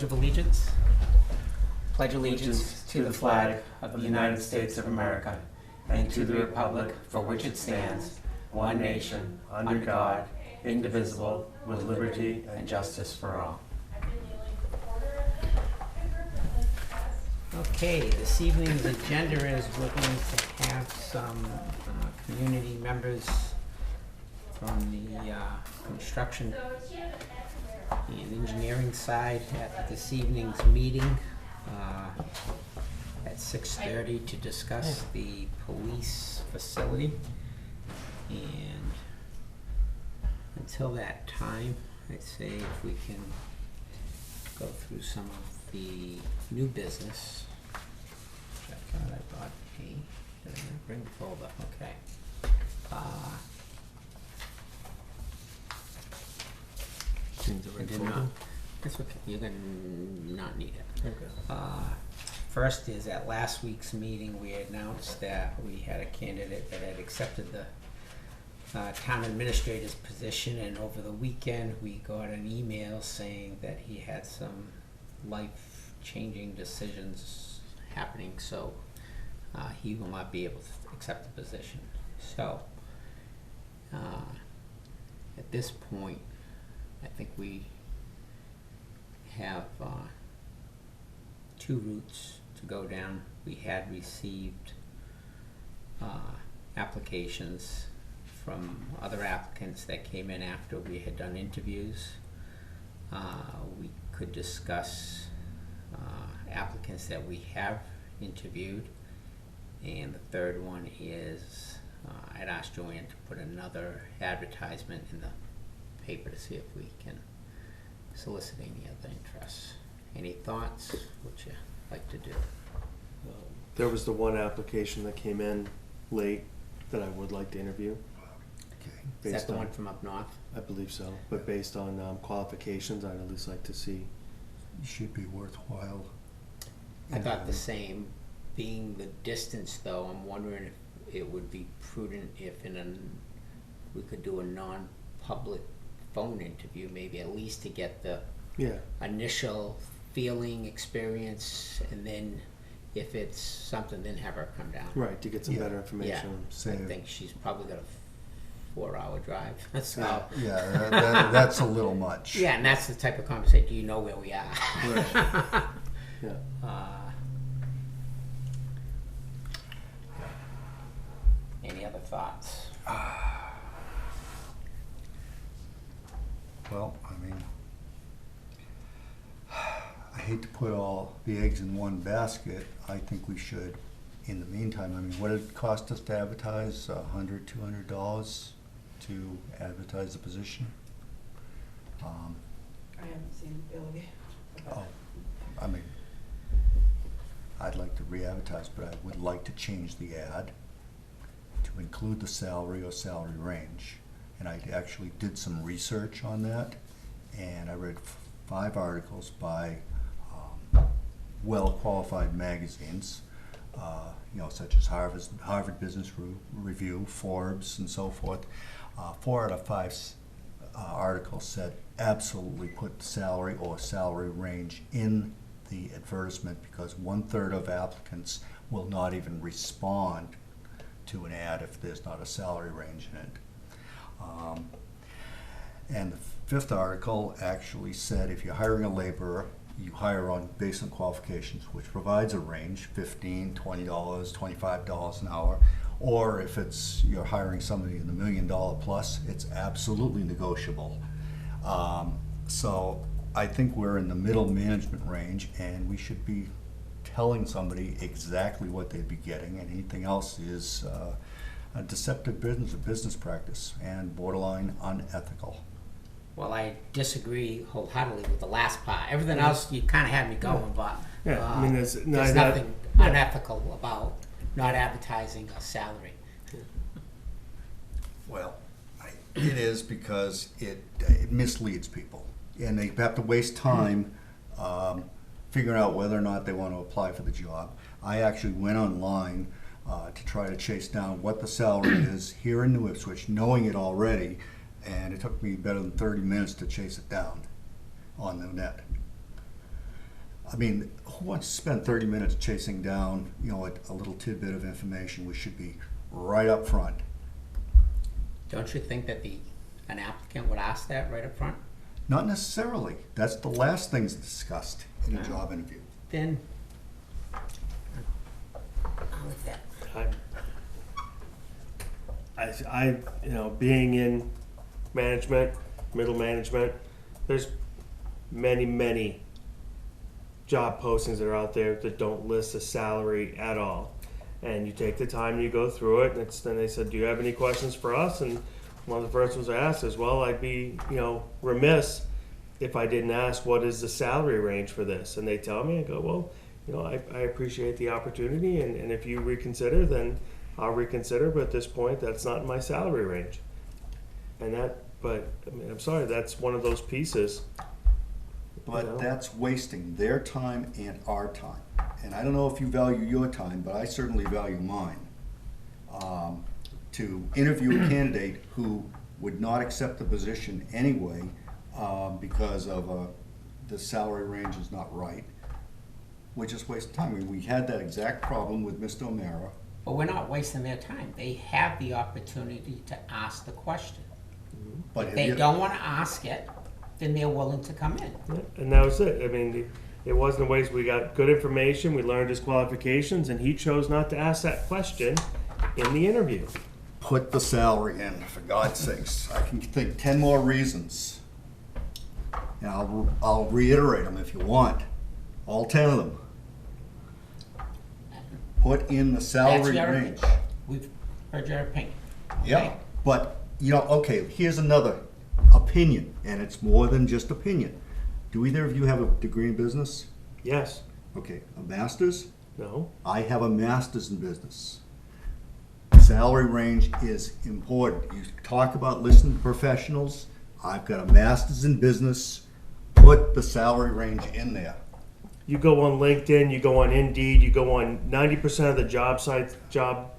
of allegiance. Pledge allegiance to the flag of the United States of America and to the republic for which it stands, one nation, under God, indivisible, with liberty and justice for all. Okay, this evening's agenda is we're going to have some community members from the construction and engineering side at this evening's meeting at 6:30 to discuss the police facility. And until that time, I'd say if we can go through some of the new business. Which I thought I brought did I not bring the folder? Okay. I did not. That's okay. You're gonna not need it. Okay. First is at last week's meeting, we announced that we had a candidate that had accepted the town administrator's position, and over the weekend we got an email saying that he had some life-changing decisions happening, so he will not be able to accept the position. So at this point, I think we have two routes to go down. We had received applications from other applicants that came in after we had done interviews. We could discuss applicants that we have interviewed. And the third one is I'd asked Joanne to put another advertisement in the paper to see if we can solicit any other interests. Any thoughts? What you like to do? There was the one application that came in late that I would like to interview. Is that the one from up north? I believe so, but based on qualifications, I'd at least like to see. It should be worthwhile. I thought the same. Being the distance, though, I'm wondering if it would be prudent if we could do a non-public phone interview, maybe at least to get the initial feeling, experience, and then if it's something, then have her come down. Right, to get some better information. Yeah, I think she's probably got a 4-hour drive. So that's a little much. Yeah, and that's the type of conversation. Do you know where we are? Right. Yeah. Any other thoughts? Well, I mean, I hate to put all the eggs in one basket. I think we should, in the meantime, I mean, what did it cost us to advertise? $100, $200 to advertise the position? I haven't seen the ability. Oh, I mean, I'd like to re-advertise, but I would like to change the ad to include the salary or salary range. And I actually did some research on that, and I read 5 articles by well-qualified magazines, such as Harvard Business Review, Forbes, and so forth. 4 out of 5 articles said absolutely put salary or salary range in the advertisement, because 1/3 of applicants will not even respond to an ad if there's not a salary range in it. And the 5th article actually said if you're hiring a laborer, you hire based on qualifications, which provides a range, $15, $20, $25 an hour. Or if you're hiring somebody in the $1 million plus, it's absolutely negotiable. So I think we're in the middle management range, and we should be telling somebody exactly what they'd be getting, and anything else is a deceptive business practice and borderline unethical. Well, I disagree wholeheartedly with the last part. Everything else, you kind of had me going, but I mean, there's nothing unethical about not advertising a salary. Well, it is because it misleads people, and they have to waste time figuring out whether or not they want to apply for the job. I actually went online to try to chase down what the salary is here in New Ipswich, knowing it already, and it took me better than 30 minutes to chase it down on the net. I mean, who wants to spend 30 minutes chasing down, a little tidbit of information? We should be right up front. Don't you think that an applicant would ask that right up front? Not necessarily. That's the last things discussed in a job interview. Then, I'll leave that. Being in management, middle management, there's many job postings that are out there that don't list a salary at all. And you take the time, you go through it, and then they said, do you have any questions for us? And one of the first ones I asked is, well, I'd be, remiss if I didn't ask, what is the salary range for this? And they tell me, I go, well, I appreciate the opportunity, and if you reconsider, then I'll reconsider, but at this point, that's not in my salary range. I'm sorry, that's one of those pieces. But that's wasting their time and our time. And I don't know if you value your time, but I certainly value mine. To interview a candidate who would not accept the position anyway because of the salary range is not right, we're just wasting time. I mean, we had that exact problem with Mr. O'Mara. But we're not wasting their time. They have the opportunity to ask the question. But If they don't want to ask it, then they're willing to come in. Yeah, and that was it. I mean, it wasn't a waste. We got good information, we learned his qualifications, and he chose not to ask that question in the interview. Put the salary in, for God's sakes. I can think 10 more reasons. And I'll reiterate them if you want. All 10 of them. Put in the salary That's your range. opinion. We've heard your opinion. Yeah, Okay? but, okay, here's another opinion, and it's more than just opinion. Do either of you have a degree in business? Yes. Okay, a master's? No. I have a master's in business. Salary range is important. You talk about listening to professionals. I've got a master's in business. Put the salary range in there. You go on LinkedIn, you go on Indeed, you go on 90% of the job sites, job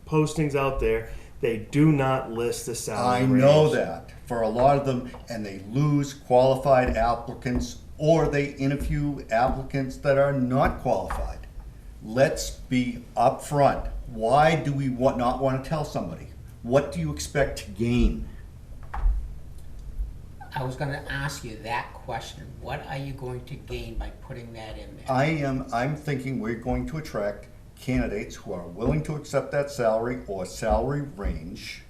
postings out there, they do not list the salary I range. know that for a lot of them, and they lose qualified applicants, or they interview applicants that are not qualified. Let's be upfront. Why do we not want to tell somebody? What do you expect to gain? I was going to ask you that question. What are you going to gain by putting that in there? I'm thinking we're going to attract candidates who are willing to accept that salary or salary range,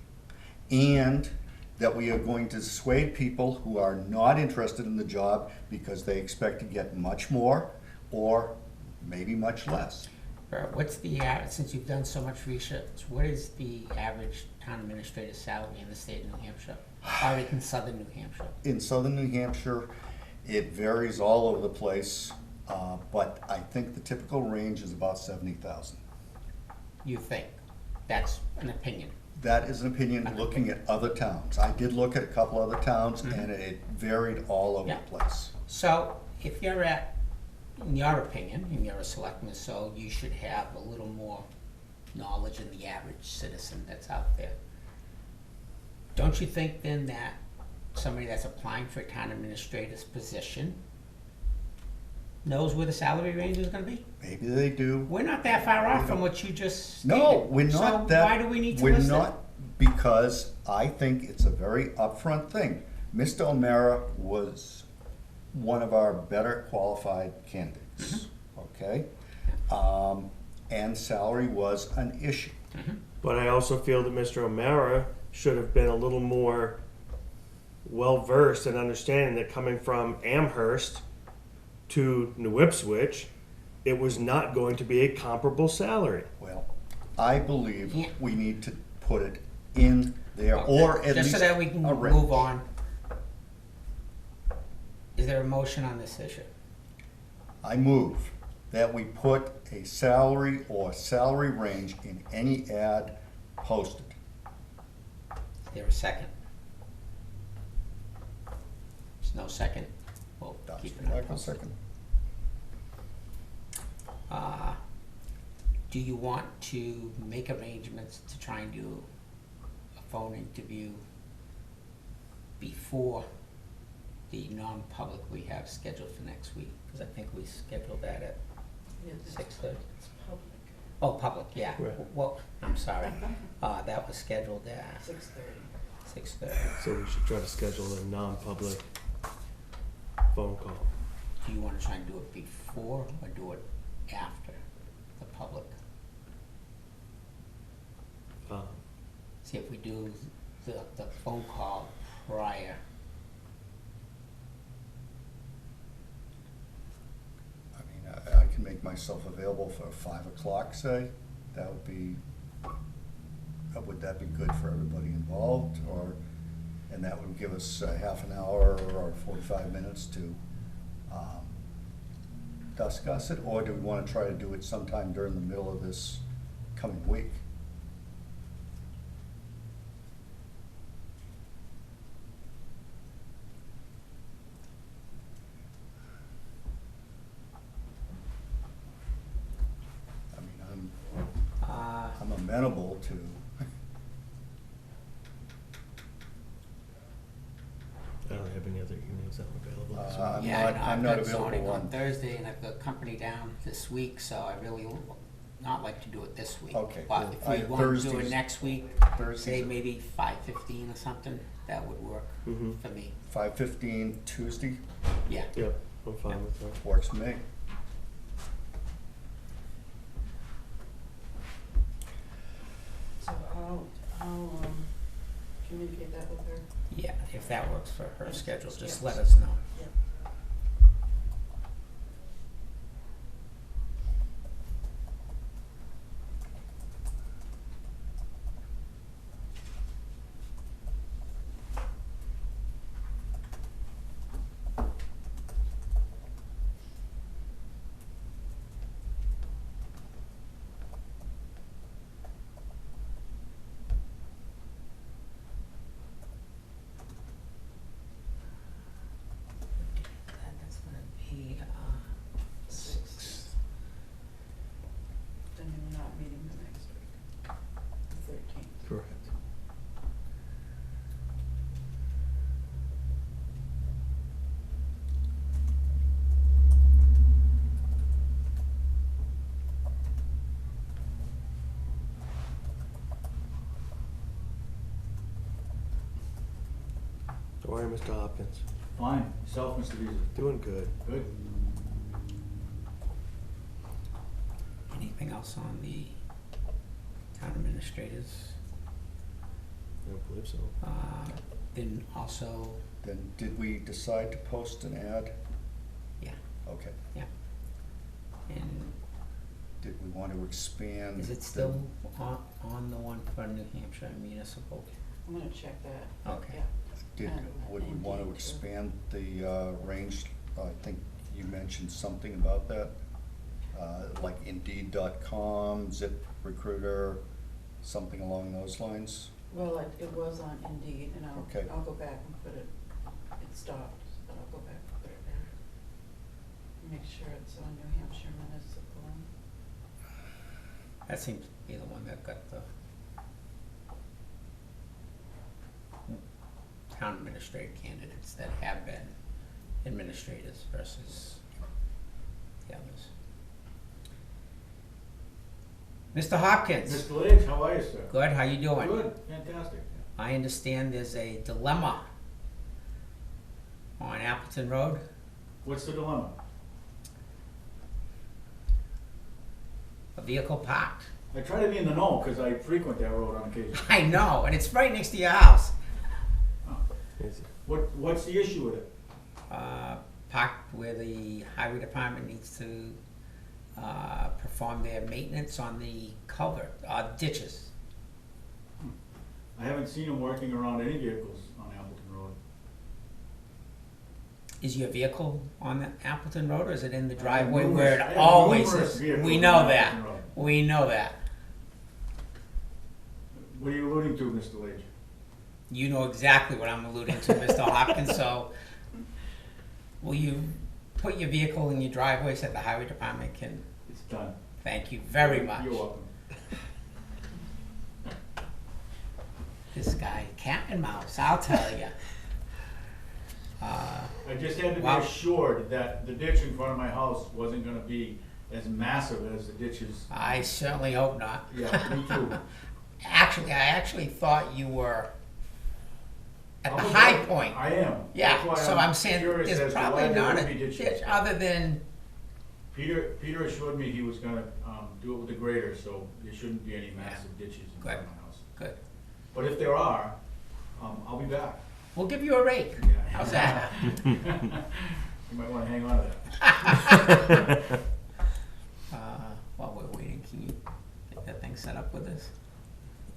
and that we are going to dissuade people who are not interested in the job because they expect to get much more or maybe much less. What's the since you've done so much research, what is the average town administrator salary in the state of New Hampshire, or in southern New Hampshire? In southern New Hampshire, it varies all over the place, but I think the typical range is about 70,000. You think? That's an opinion. That is an opinion looking at other towns. I did look at a couple other towns, and it varied all over Yeah. the place. So if you're in your opinion, and you're a selectman, so you should have a little more knowledge than the average citizen that's out there. Don't you think then that somebody that's applying for a town administrator's position knows where the salary range is going to be? Maybe they do. We're not that far off from what you just stated. No, we're not So that. why do we need to We're list it? not, because I think it's a very upfront thing. Mr. O'Mara was one of our better qualified candidates, okay? And salary was an issue. But I also feel that Mr. O'Mara should have been a little more well-versed in understanding that coming from Amherst to New Ipswich, it was not going to be a comparable salary. Well, I believe Yeah. we need to put it in there, or at Just least so that we can a range. move on. Is there a motion on this issue? I move that we put a salary or salary range in any ad posted. Is there a second? There's no second. We'll keep it on. Michael, second. Do you want to make arrangements to try and do a phone interview before the non-public we have scheduled for next week? Because I think we scheduled that at Yeah, it's 6:30. public. Oh, public, yeah. Right. Well, I'm sorry. That was scheduled at 6:30. 6:30. So we should try to schedule a non-public phone call. Do you want to try and do it before or do it after the public? See if we do the phone call prior. I mean, I can make myself available for 5 o'clock, say. That would be, would that be good for everybody involved? And that would give us half an hour or 45 minutes to discuss it? Or do we want to try to do it sometime during the middle of this coming week? I mean, I'm amenable to, I don't have any other evenings that are available. so- I'm Yeah, not- I know, I'm I've not got available zoning on on- Thursday and I've got company down this week, so I really would not like to do it this week. Okay, But if well, we want to do it Thursdays- next week, Thursdays say are- maybe 5:15 or something, that would work Mhm. for me. 5:15 Tuesday Yeah. Yep, I'm fine with that. works for me. So I'll communicate that with her. Yeah, if that works for her schedule, just Yes. let us know. Yep. That's gonna be, 6th. Then you're not meeting the next week, the 13th. Correct. How are you, Mr. Hopkins? Fine, yourself, Mr. Visa. Doing good. Good. Anything else on the town administrators? I don't believe so. Then also, Then did we decide to post an ad? yeah, Okay. and Did we want to expand? is it still on the one for New Hampshire municipal? I'm gonna check that. Okay. Yeah. Would we want to Indeed, sure. expand the range? I think you mentioned something about that, like Indeed.com, ZipRecruiter, something along those lines? Well, it was on Indeed, and Okay. I'll go back and put it, it stopped, but I'll go back and put it back. Make sure it's on New Hampshire Municipal. That seems to be the one that got the town administrator candidates that have been administrators versus the others. Mr. Hopkins, Mr. Lynch, how are you, sir? good, how you doing? Good, fantastic. I understand there's a dilemma on Appleton Road. What's the dilemma? A vehicle parked. I try to be in the know, because I frequent that road on occasion. I know, and it's right next to your house. Is it? What's the issue with it? Parked where the highway department needs to perform their maintenance on the culvert, ditches. I haven't seen them working around any vehicles on Appleton Road. Is your vehicle on the Appleton Road, or is it in the I have driveway numerous- where I it have always numerous is? vehicles We on know that. Appleton Road. We know that. What are you alluding to, Mr. Lynch? You know exactly what I'm alluding to, Mr. Hopkins, so will you put your vehicle in your driveway so the highway department can, It's done. thank you very much. You're welcome. This guy, cat and mouse, I'll tell you. I just had to be Wow. assured that the ditch in front of my house wasn't gonna be as massive as the ditches. I certainly hope not. Yeah, me too. Actually, I actually thought you were at the I'm high about- point. I am. That's Yeah, why so I'm saying curious there's as to why probably there not would a be ditches. ditch other than, Peter assured me he was gonna, do it with the grader, so there shouldn't be any massive ditches in front of my house. good. But if there are, I'll be back. We'll give you a rake. Yeah. How's that? You might wanna hang on to that. While we're waiting, can you get that thing set up with us?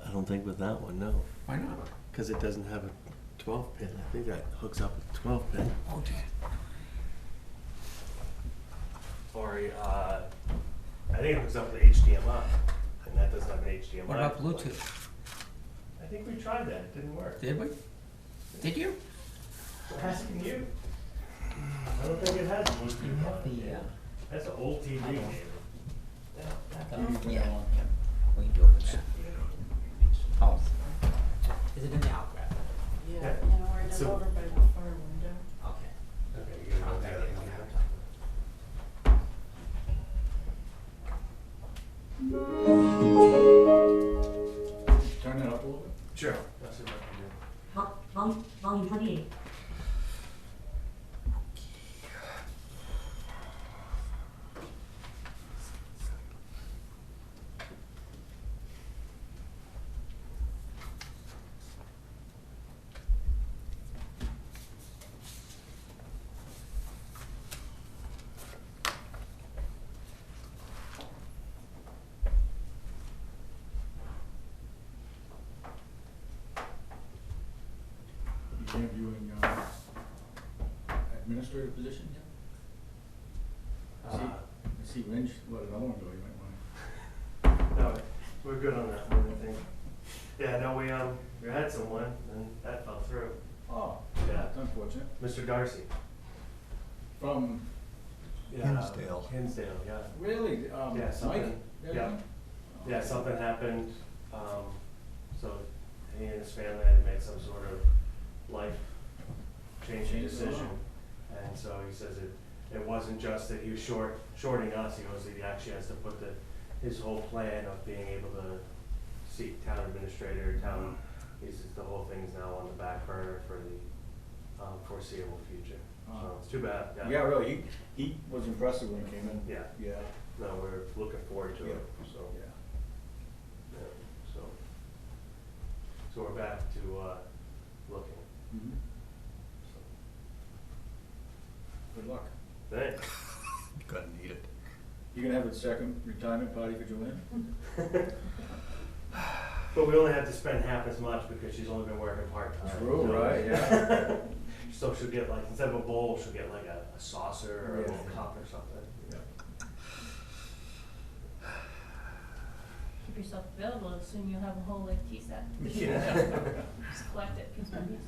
I don't think with that one, no, Why not? because it doesn't have a 12 pin. I think that hooks up with 12 pin. Oh, dear. Or I think it hooks up with HDMI, and that doesn't have an HDMI. What about Bluetooth? I think we tried that. It didn't work. Did we? Did you? We're asking you. I don't think it has Bluetooth. You have on it. the, That's an old TV, I don't- David. Yeah, we can do it with that. Oh. Is it in the outgrab? Yeah, Yeah. you know, right So- over by the far window. Okay. Okay, you gotta I'll go grab there. it when I have time. Turn it up a little bit. Sure. That's what I can do. Volume 28. You interviewing, administrative position yet? I see Lynch, let another one go, you might wanna. No, we're good on that one, I think. Yeah, no, we had someone, and that fell through. Oh, Yeah. that's unfortunate. Mr. Darcy. From, Hinsdale. Hinsdale, yeah. really, Yeah, Mike? something, yeah. Everything? Yeah, something happened, so he and his family had to make some sort of life changing Change, decision. And so he says it wasn't just that he was shorting us, he goes, he actually has to put his whole plan of being able to seek town administrator, he says the whole thing's now on the back burner for the foreseeable future. So it's too bad, yeah. Yeah, really, he was impressive when he came in. Yeah. Yeah, No, we're looking forward to it, so. yeah. Yeah, so we're back to, looking, Mhm. so, Good luck. thanks. Gonna need it. You gonna have a second retirement party for Joanne? But we only have to spend half as much because she's only been working part-time. True, so- right, yeah. So she'll get like, instead of a bowl, she'll get like a saucer or a Yeah. little cup or something. Yeah. Keep yourself available, soon you'll have a whole like tea set. Yeah. Just collect it, piece by piece.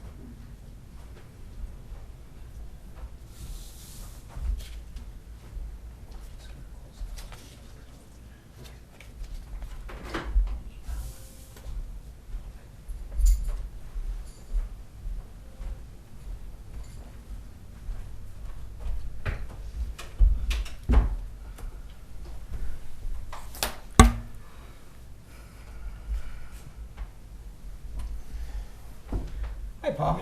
Hi, Paul.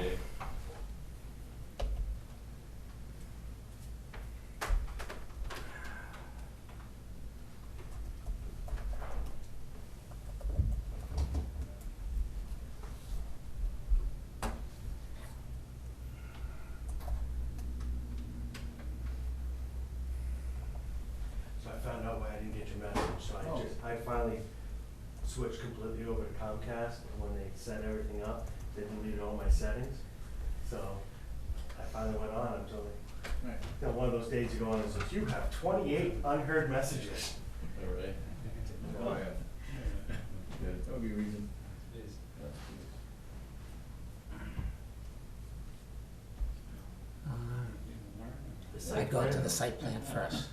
So I found out why I didn't get your message, so Oh. I finally switched completely over to Comcast, and when they set everything up, they deleted all my settings. So I finally went on, I'm totally, Right. you know, one of those days you go on and says, you have 28 unheard messages. All right. Oh, yeah. Good, that would be a reason. I'd go to the site plan first.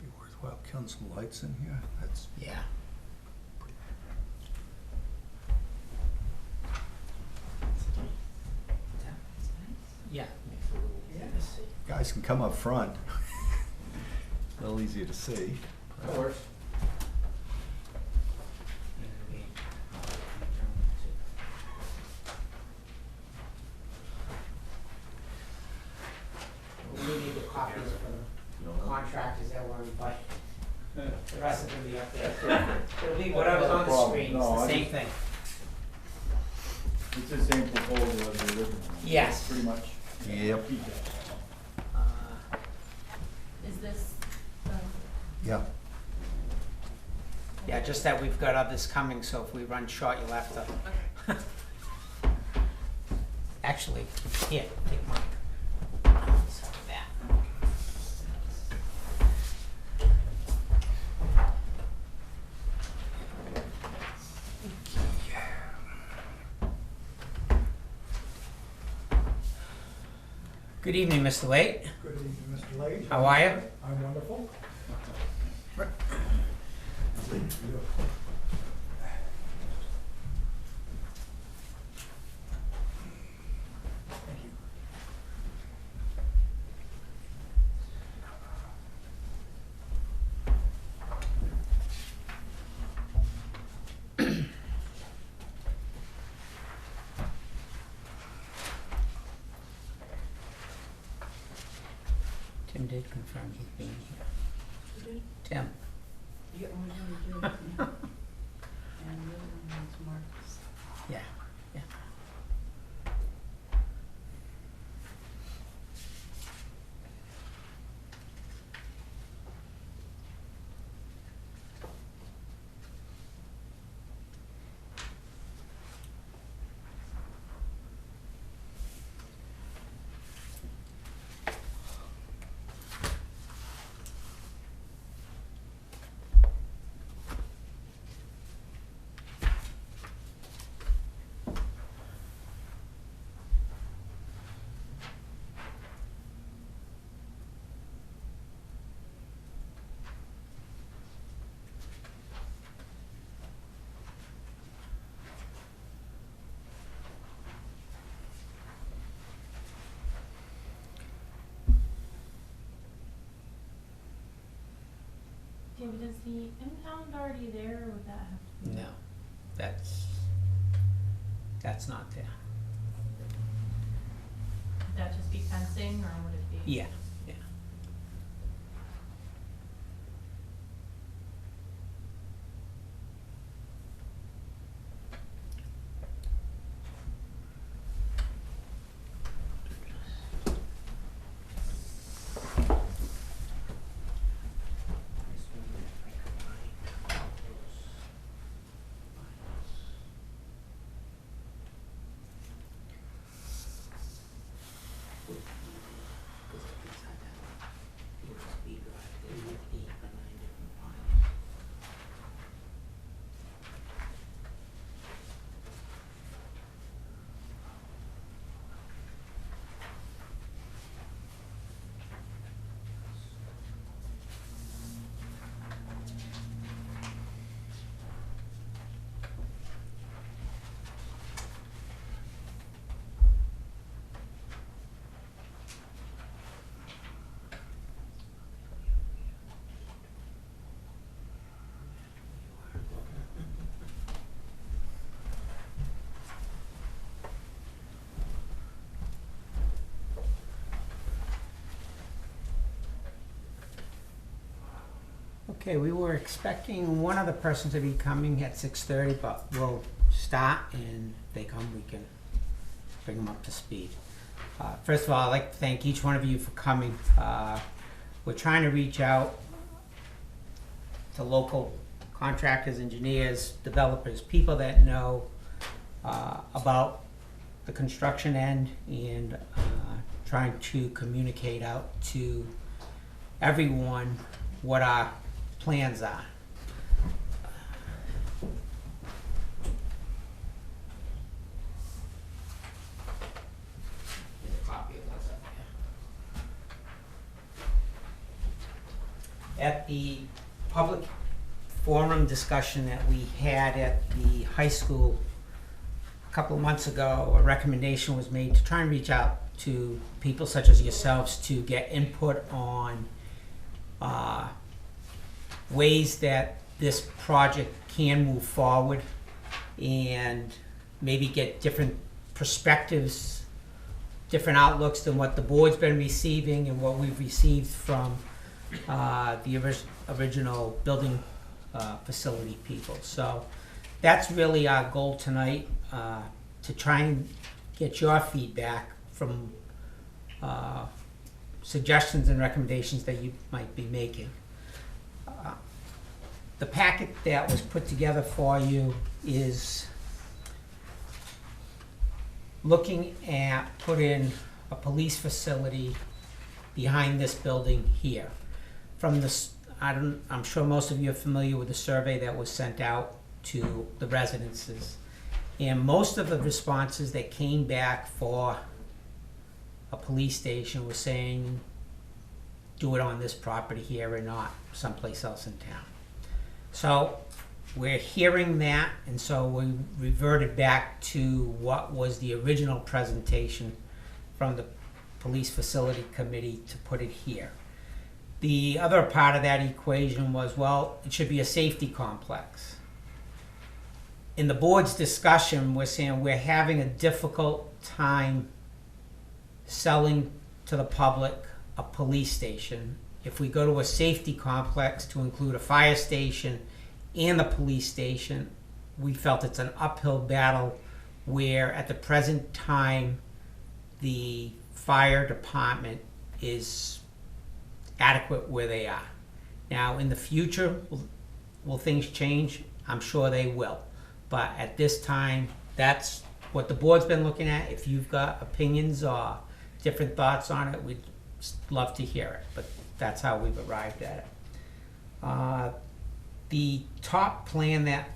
Be tons of lights in here. That's Yeah. Yeah. Makes it a little easier to see. guys can come up front. A little easier to see. That works. We need the copies for the contractors that were invited. The rest of them be up there. It'll be whatever's on the problem. screen, No, it's the I same just- thing. It's the same proposal as the original. one. Yes. Pretty much. Yep. Keep that. Is this, Yeah. Yeah, just that we've got others coming, so if we run short, you'll have to. Actually, here, take mine. Sorry, that. Good evening, Mr. Late. Good evening, Mr. Lake. How are you? I'm wonderful. Thank you. Tim did confirm he's being here. You did? Tim? You only do, yeah. And the other one was Marcus. Yeah, yeah. David, is the impound already there, or would that have to be? No, that's not there. Would that just be fencing, or would it be? Yeah, yeah. Okay, we were expecting one other person to be coming at 6:30, but we'll start, and if they come, we can bring them up to speed. First of all, I'd like to thank each one of you for coming. We're trying to reach out to local contractors, engineers, developers, people that know about the construction end, and trying to communicate out to everyone what our plans are. Here's a copy of what's up there. At the public forum discussion that we had at the high school a couple of months ago, a recommendation was made to try and reach out to people such as yourselves to get input on ways that this project can move forward and maybe get different perspectives, different outlooks than what the board's been receiving and what we've received from the original building facility people. So that's really our goal tonight, to try and get your feedback from suggestions and recommendations that you might be making. The packet that was put together for you is looking at putting a police facility behind this building here. From this, I'm sure most of you are familiar with the survey that was sent out to the residences. And most of the responses that came back for a police station were saying, do it on this property here and not someplace else in town. So we're hearing that, and so we reverted back to what was the original presentation from the Police Facility Committee to put it here. The other part of that equation was, well, it should be a safety complex. In the board's discussion, we're saying we're having a difficult time selling to the public a police station. If we go to a safety complex to include a fire station and the police station, we felt it's an uphill battle where at the present time the fire department is adequate where they are. Now in the future, will things change? I'm sure they will. But at this time, that's what the board's been looking at. If you've got opinions or different thoughts on it, we'd love to hear it, but that's how we've arrived at it. The top plan that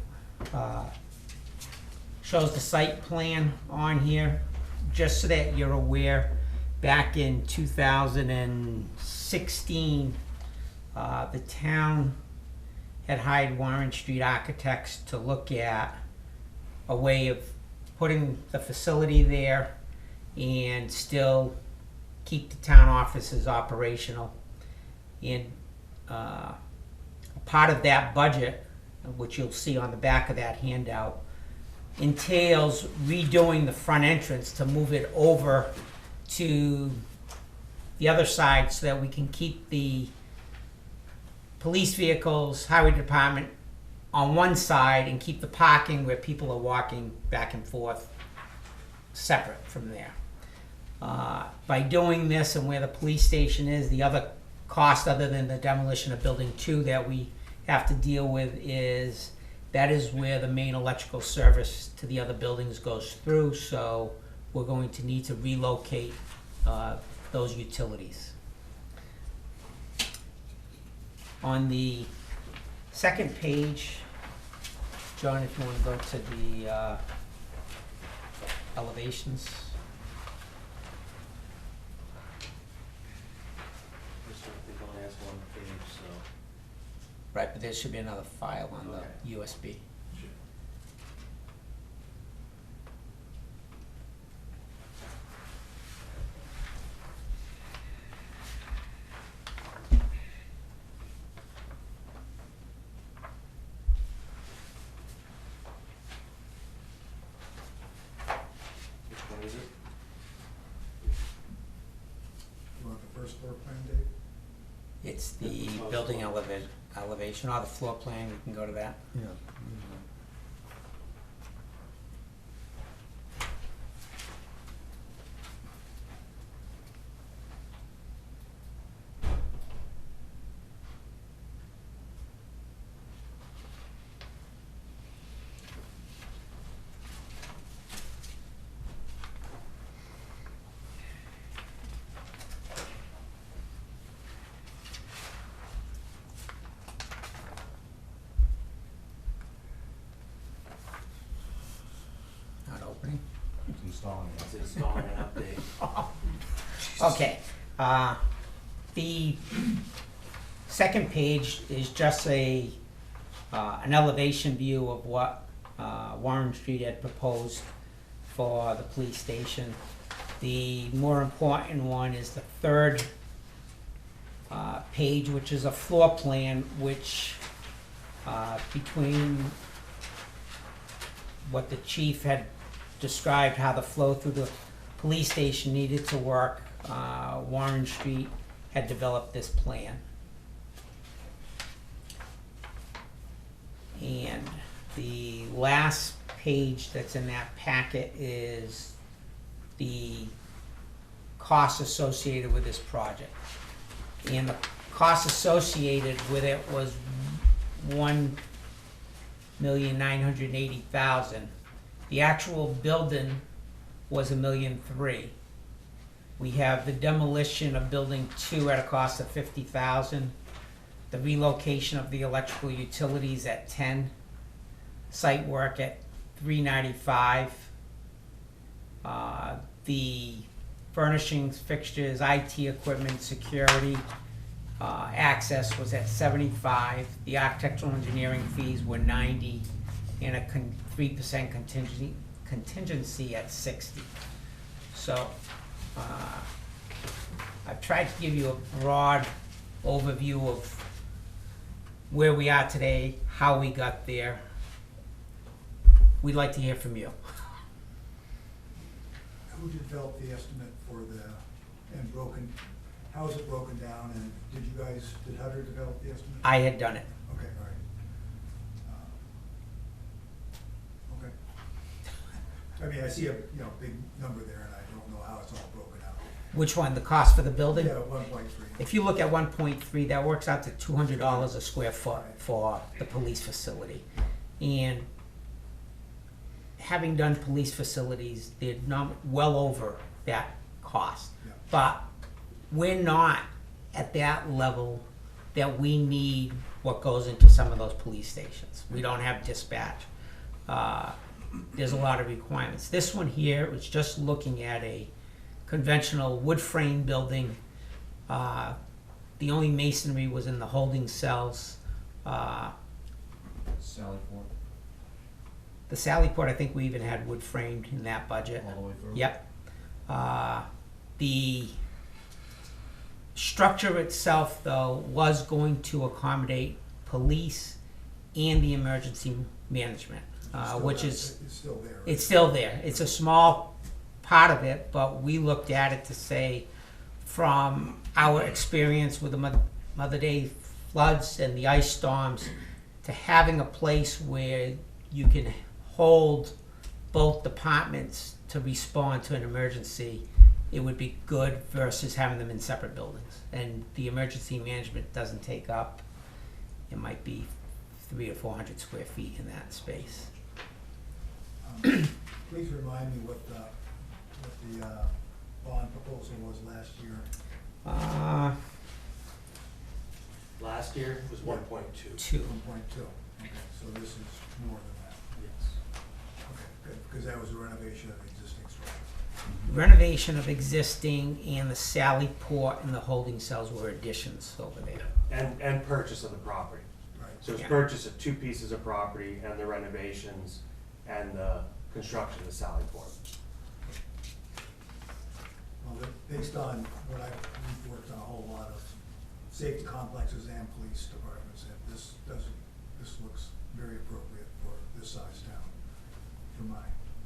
shows the site plan on here, just so that you're aware, back in 2016, the town had hired Warren Street Architects to look at a way of putting the facility there and still keep the town offices operational. And part of that budget, which you'll see on the back of that handout, entails redoing the front entrance to move it over to the other side so that we can keep the police vehicles, highway department on one side and keep the parking where people are walking back and forth separate from there. By doing this and where the police station is, the other cost other than the demolition of building 2 that we have to deal with is that is where the main electrical service to the other buildings goes through, so we're going to need to relocate those utilities. On the second page, John, if you want to go to the elevations. Only has one page, so. Right, but there should be another file on Okay. the USB. Which one is it? You want the first floor plan, Dave? It's the building elevation, or the floor plan, we can go to that. Yeah. Not opening. It's installing It's it. installing an update. Okay, the second page is just an elevation view of what Warren Street had proposed for the police station. The more important one is the third page, which is a floor plan, which between what the chief had described, how the flow through the police station needed to work, Warren Street had developed this plan. And the last page that's in that packet is the cost associated with this project. And the cost associated with it was $1,980,000. The actual building was $1.3 million. We have the demolition of building 2 at a cost of $50,000. The relocation of the electrical utilities at 10, site work at $395. The furnishings, fixtures, IT equipment, security, access was at 75. The architectural engineering fees were 90, and a 3% contingency at 60. So I've tried to give you a broad overview of where we are today, how we got there. We'd like to hear from you. Who developed the estimate for how is it broken down, and did Hutter develop the estimate? I had done it. Okay, all right. Okay. I mean, I see a, big number there, and I don't know how it's all broken out. Which one, the cost for the building? Yeah, 1.3. If you look at 1.3, that works out to $200 a square foot for the police facility. And having done police facilities, they're not well over that cost. Yeah. But we're not at that level that we need what goes into some of those police stations. We don't have dispatch. There's a lot of requirements. This one here was just looking at a conventional wood frame building. The only masonry was in the holding cells. Sallyport, The Sallyport, I think we even had wood framed in that budget. all the way through? Yep. The structure itself, though, was going to accommodate police and the emergency management, which is, It's still there, right? it's still there. It's a small part of it, but we looked at it to say, from our experience with the Mother Day floods and the ice storms, to having a place where you can hold both departments to respond to an emergency, it would be good versus having them in separate buildings. And the emergency management doesn't take up, it might be 300 or 400 square feet in that space. Please remind me what the bond proposal was last year. Last year it was 1.2. 2. 1.2. Okay, so this is more than that. Yes. Okay, good, because that was a renovation of the existing structure. Renovation of existing, and the Sally Port and the holding cells were additions over there. And purchase of the property. Right. So it's Yeah. purchase of 2 pieces of property and the renovations and the construction of the Sallyport. Well, based on what we've worked on a whole lot of safety complexes and police departments, and this looks very appropriate for this size town, from my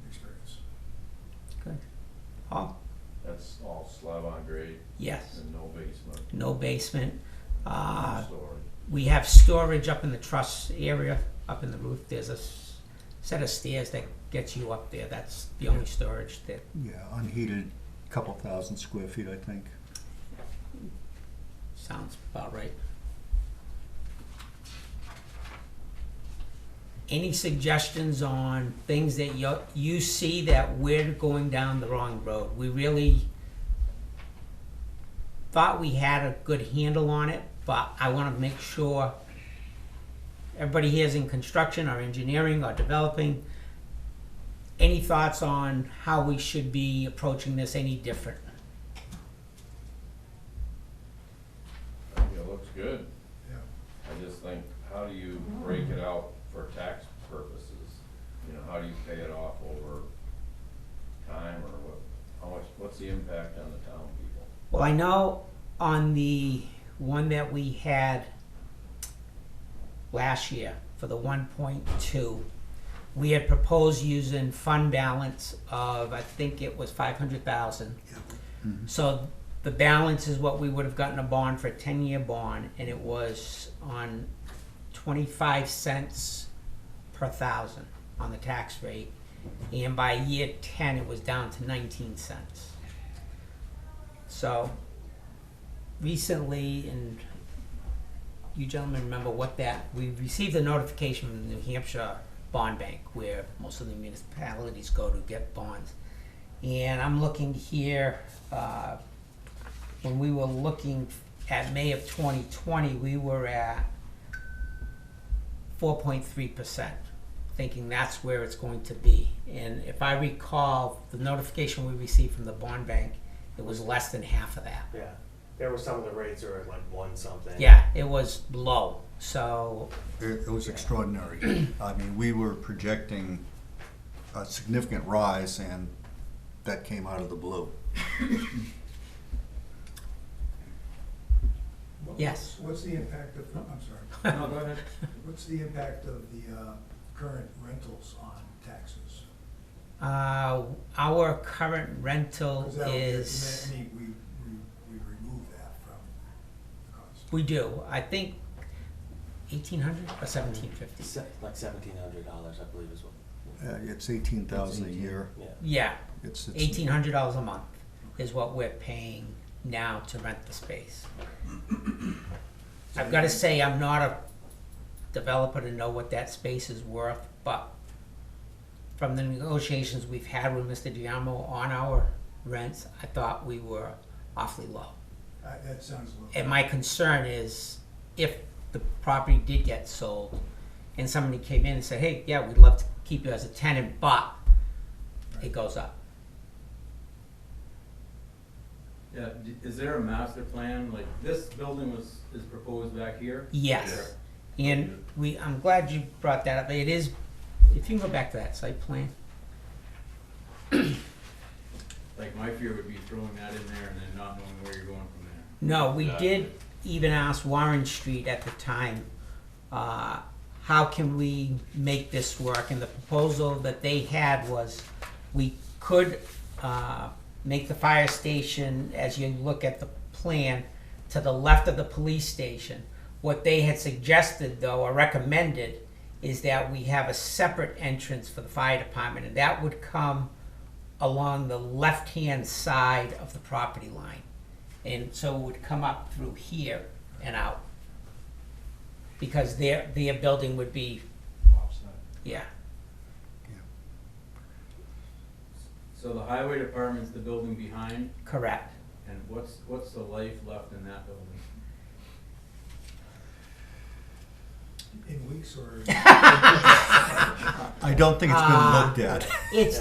experience. Good. Paul? That's all slab on grade Yes. and no basement, No basement. no storage. We have storage up in the truss area, up in the roof. There's a set of stairs that gets you up there. That's the only storage that, Yeah, unheated, couple thousand square feet, I think. sounds about right. Any suggestions on things that you see that we're going down the wrong road? We really thought we had a good handle on it, but I want to make sure everybody here is in construction or engineering or developing. Any thoughts on how we should be approaching this any different? I think it looks good. you break it out for tax purposes? You know, how do you pay it off over time, or what, how much, what's the impact on the town people? Well, I know on the one that we had last year for the 1.2, we had proposed using fund balance of, I think it was 500,000. So the balance is what we would have gotten a bond for a 10-year bond, and it was on 25 cents per thousand on the tax rate. And by year 10, it was down to 19 cents. So recently, and you gentlemen remember what that, we received a notification from the New Hampshire Bond Bank, where most of the municipalities go to get bonds. And I'm looking here, when we were looking at May of 2020, we were at 4.3%, thinking that's where it's going to be. And if I recall, the notification we received from the bond bank, it was less than half of that. Yeah, there were some of the rates that were at like 1 something. Yeah, it was low. So It was extraordinary. I mean, we were projecting a significant rise, and that came out of the blue. Yes. What's the impact of, I'm sorry, No, go ahead. what's the impact of the current rentals on taxes? our current rental 'Cause that is, we remove that from the cost. we do, I think 1,800 or 1,750. Like $1,700, I believe is what. It's 18,000 a year. Yeah. Yeah, It's $1,800 a month is what we're paying now to rent the space. I've got to say, I'm not a developer to know what that space is worth, but from the negotiations we've had with Mr. Giamo on our rents, I thought we were awfully low. That sounds a little. And my concern is if the property did get sold and somebody came in and said, hey, yeah, we'd love to keep you as a tenant, but it goes up. Yeah, is there a master plan, like this building is proposed back here? Yes, and I'm glad you brought that up. It is, if you can go back to that site plan. Like my fear would be throwing that in there and then not knowing where you're going from there. No, we did even ask Warren Street at the time, how can we make this work? And the proposal that they had was we could make the fire station, as you look at the plan, to the left of the police station. What they had suggested, though, or recommended, is that we have a separate entrance for the fire department, and that would come along the left-hand side of the property line. And so it would come up through here and out. Because their building would be, yeah. So the highway department's the building behind, Correct. and what's the life left in that building? In weeks or? I don't think it's been looked at. It's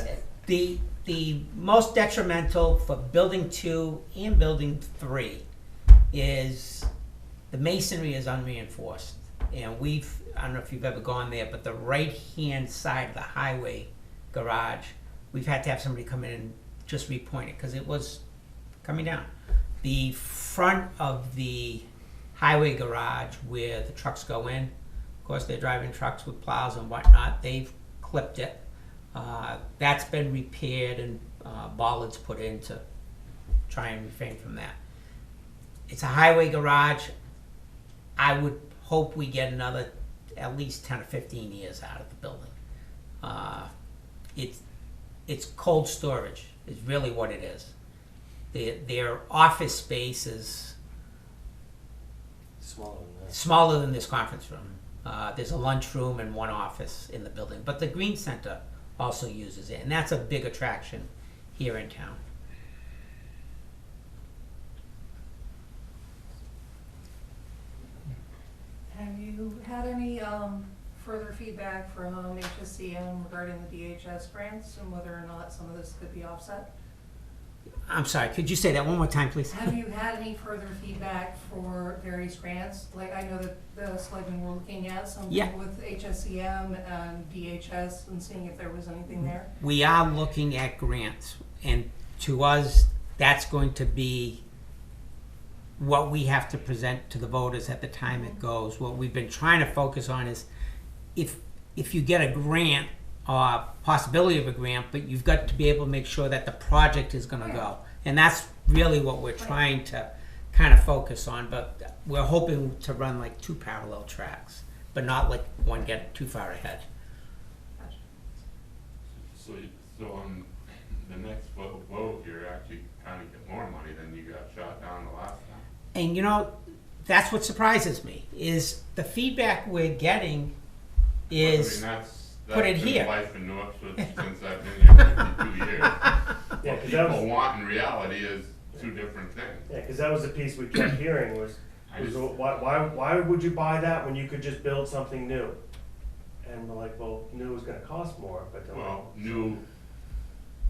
the most detrimental for building 2 and building 3 is the masonry is unreinforced. And I don't know if you've ever gone there, but the right-hand side of the highway garage, we've had to have somebody come in and just repoint it because it was coming down. The front of the highway garage where the trucks go in, of course they're driving trucks with plows and whatnot, they've clipped it. That's been repaired and bollards put in to try and refrain from that. It's a highway garage. I would hope we get another at least 10 or 15 years out of the building. It's cold storage is really what it is. Their office space is smaller than this conference room. There's a lunchroom and one office in the building, but the Green Center also uses it, and that's a big attraction here in town. Have you had any further feedback from HSCM regarding the DHS grants and whether or not some of this could be offset? I'm sorry, could you say that one more time, please? Have you had any further feedback for various grants? Like, I know that the selectmen were looking at Yeah. something with HSCM and DHS and seeing if there was anything there. We are looking at grants, and to us, that's going to be what we have to present to the voters at the time it goes. What we've been trying to focus on is if you get a grant or possibility of a grant, but you've got to be able to make sure that the project is going to go. And that's really what we're trying to kind of focus on. But we're hoping to run like 2 parallel tracks, but not like one get too far ahead. So on the next vote, you're actually trying to get more money than you got shot down the last time. And you know, that's what surprises me, is the feedback we're getting is, that's put it been here. life in Northwood since I've been here 52 years. Yeah, What 'cause that people was, want in reality is 2 different things. yeah, 'cause that was the piece we kept hearing was why would you buy that when you could just build something new? And we're like, well, new is gonna cost more, but then Well, new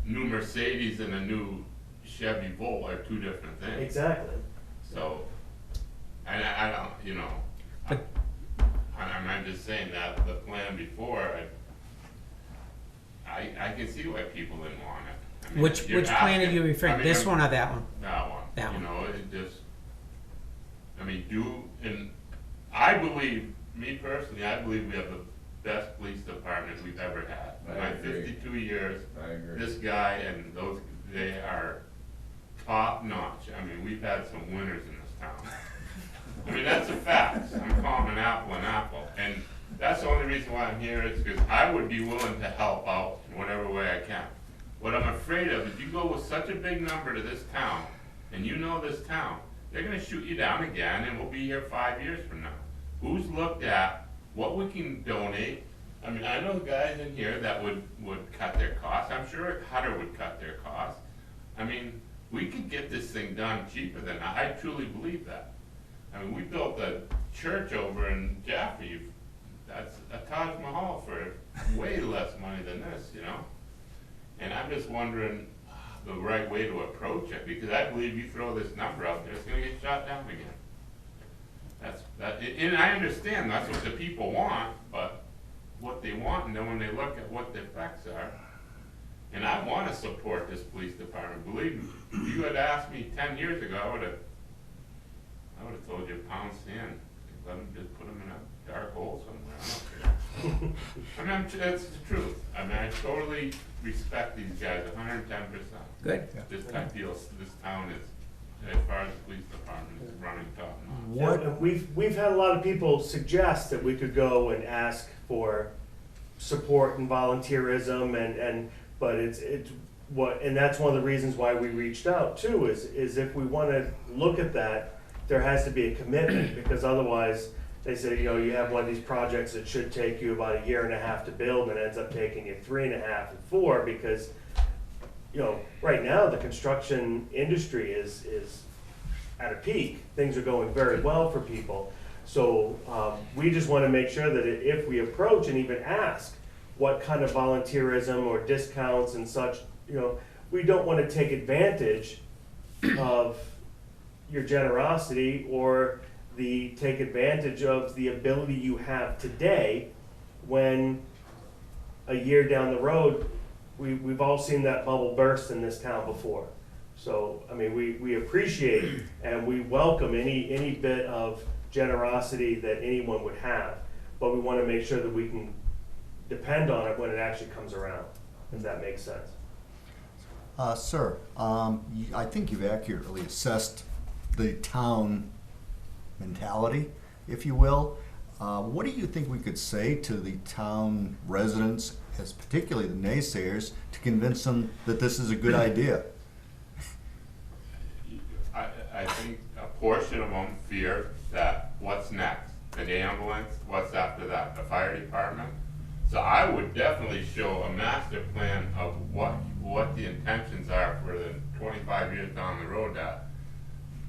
Mercedes and a new Chevy Volt are 2 different things. exactly. So, I don't, you know, But- I'm just saying that the plan before, I can see why people didn't want it. I mean, which you're plan are asking- you referring, I mean, this one or that one? That one. That one. You know, it just, I mean, and I believe, me personally, I believe we have the best police department we've ever had. In I my agree. 52 years, I agree. this guy and those, they are top notch. I mean, we've had some winners in this town. I mean, that's a fact. I'm calling an apple. And that's the only reason why I'm here is because I would be willing to help out in whatever way I can. What I'm afraid of is you go with such a big number to this town, and you know this town, they're gonna shoot you down again, and we'll be here 5 years from now. Who's looked at what we can donate? I mean, I know guys in here that would cut their costs. I'm sure Hutter would cut their costs. I mean, we could get this thing done cheaper than that. I truly believe that. I mean, we built a church over in Jaffe. That's a Taj Mahal for way less money than this, you know? And I'm just wondering the right way to approach it, because I believe you throw this number out there, it's gonna get shot down again. And I understand that's what the people want, but what they want, and then when they look at what the effects are, and I wanna support this police department, believe me. If you had asked me 10 years ago, I would've told you pound sand, let them just put them in a dark hole somewhere, I don't care. I mean, that's the truth. I mean, I totally respect these guys 110%. Good. This town is, as far as the police department is running top notch. Yeah, and we've had a lot of people suggest that we could go and ask for support and volunteerism but and that's one of the reasons why we reached out too, is if we wanna look at that, there has to be a commitment, because otherwise, they say, you know, you have one of these projects that should take you about 1.5 years to build and ends up taking you 3.5 and 4, because, you know, right now, the construction industry is at a peak. Things are going very well for people. So, we just wanna make sure that if we approach and even ask what kind of volunteerism or discounts and such, you know, we don't wanna take advantage of your generosity or take advantage of the ability you have today, when a year down the road, we've all seen that bubble burst in this town before. So, I mean, we appreciate and we welcome any bit of generosity that anyone would have, but we wanna make sure that we can depend on it when it actually comes around, if that makes sense. Sir, I think you've accurately assessed the town mentality, if you will. What do you think we could say to the town residents, as particularly the naysayers, to convince them that this is a good idea? I think a portion of them fear that what's next? The ambulance, what's after that? The fire department? So I would definitely show a master plan of what the intentions are for the 25 years down the road that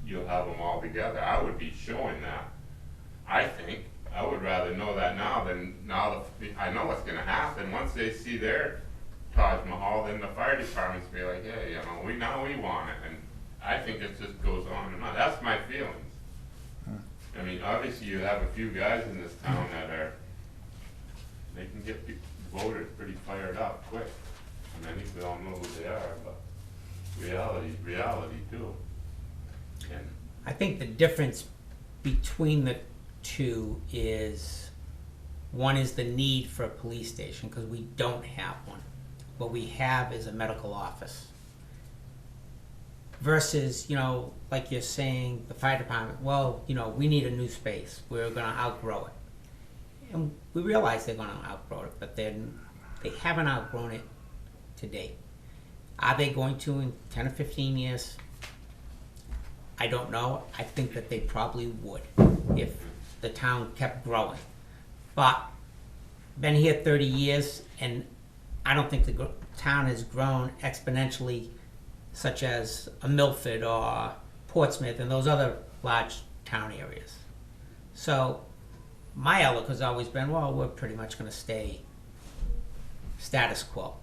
you'll have them all together. I would be showing that. I think I would rather know that now than now. I know what's going to happen once they see their Taj Mahal, then the fire departments be like, hey, you know, we want it, and I think it just goes on and on. That's my feelings. I mean, obviously you have a few guys in this town that they can get voters pretty fired up quick. And I think we all know who they are, but reality too. And I think the difference between the two is, one is the need for a police station, because we don't have one. What we have is a medical office. Versus, you know, like you're saying, the fire department, well, you know, we need a new space. We're gonna outgrow it. And we realize they're gonna outgrow it, but they haven't outgrown it to date. Are they going to in 10 or 15 years? I don't know. I think that they probably would if the town kept growing. But been here 30 years, and I don't think the town has grown exponentially, such as a Milford or Portsmouth and those other large town areas. So my outlook has always been, well, we're pretty much going to stay status quo.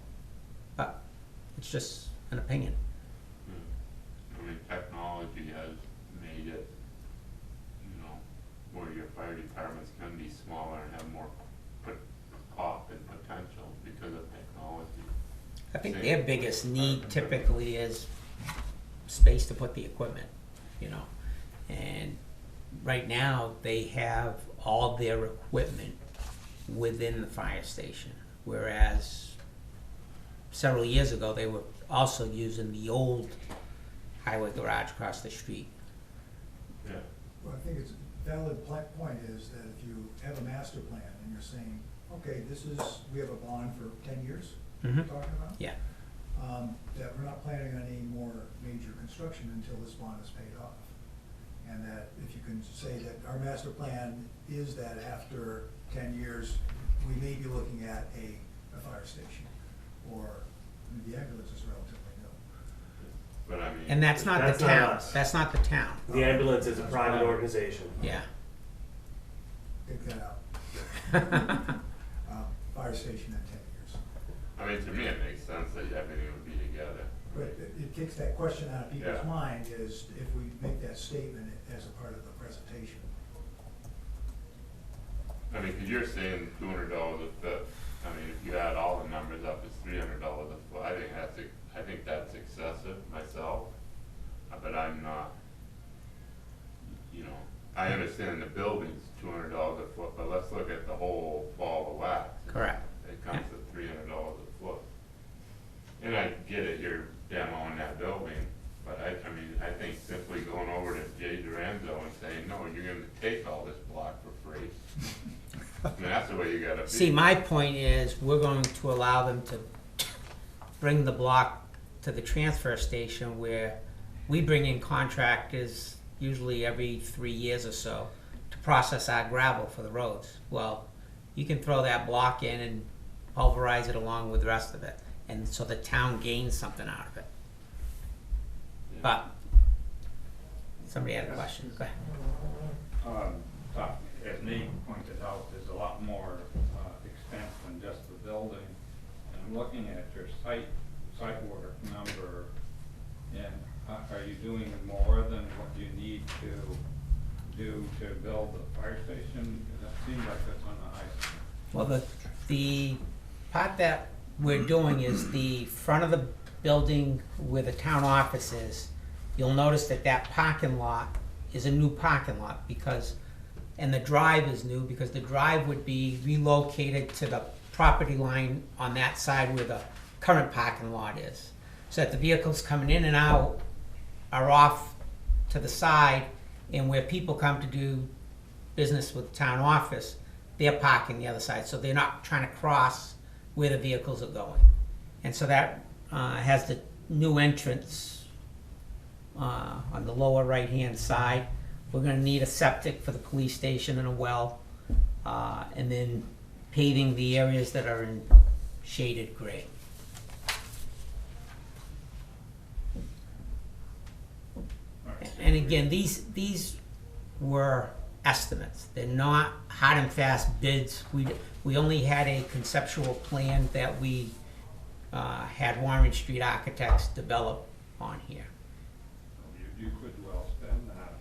But it's just an opinion. I mean, technology has made it, you know, where your fire departments can be smaller and have more pop and potential because of technology. I think their biggest need typically is space to put the equipment, you know. And right now, they have all their equipment within the fire station, whereas several years ago, they were also using the old highway garage across the street. Yeah. Well, I think it's a valid point is that if you have a master plan and you're saying, okay, we have a bond for 10 years, Mhm. you're talking about? Yeah. That we're not planning on any more major construction until this bond is paid off. And that if you can say that our master plan is that after 10 years, we may be looking at a fire station, or the ambulance is relatively new. But I mean, And that's not That's the not town. us. That's not the town. The ambulance is a private organization. Yeah. Take that out. Fire station in 10 years. I mean, to me, it makes sense that everything would be together. But it takes that question out of people's Yeah. mind is if we make that statement as a part of the presentation. I mean, because you're saying $200 a foot. I mean, if you add all the numbers up, it's $300 a foot. I think that's excessive myself, but I'm not. You know, I understand the building's $200 a foot, but let's look at the whole ball of wax. Correct. It comes to $300 a foot. And I get it, you're demoing that building, but I mean, I think simply going over to Jay Duranzo and saying, no, you're gonna take all this block for free. I mean, that's the way you gotta be. See, my point is, we're going to allow them to bring the block to the transfer station where we bring in contractors usually every 3 years or so to process our gravel for the roads. Well, you can throw that block in and pulverize it along with the rest of it. And so the town gains something out of it. But, somebody had a question, go ahead. As Nate pointed out, there's a lot more expense than just the building. And I'm looking at your site work number, and are you doing more than what you need to do to build the fire station? Because that seems like that's on the high side. Well, the part that we're doing is the front of the building where the town office is. You'll notice that that parking lot is a new parking lot because, and the drive is new because the drive would be relocated to the property line on that side where the current parking lot is. So that the vehicles coming in and out are off to the side, and where people come to do business with the town office, they're parking the other side, so they're not trying to cross where the vehicles are going. And so that has the new entrance on the lower right-hand side. We're gonna need a septic for the police station and a well, and then paving the areas that are in shaded gray. And again, these were estimates. They're not hard and fast bids. We only had a conceptual plan that we had Warren Street Architects develop on here. You could well spend that,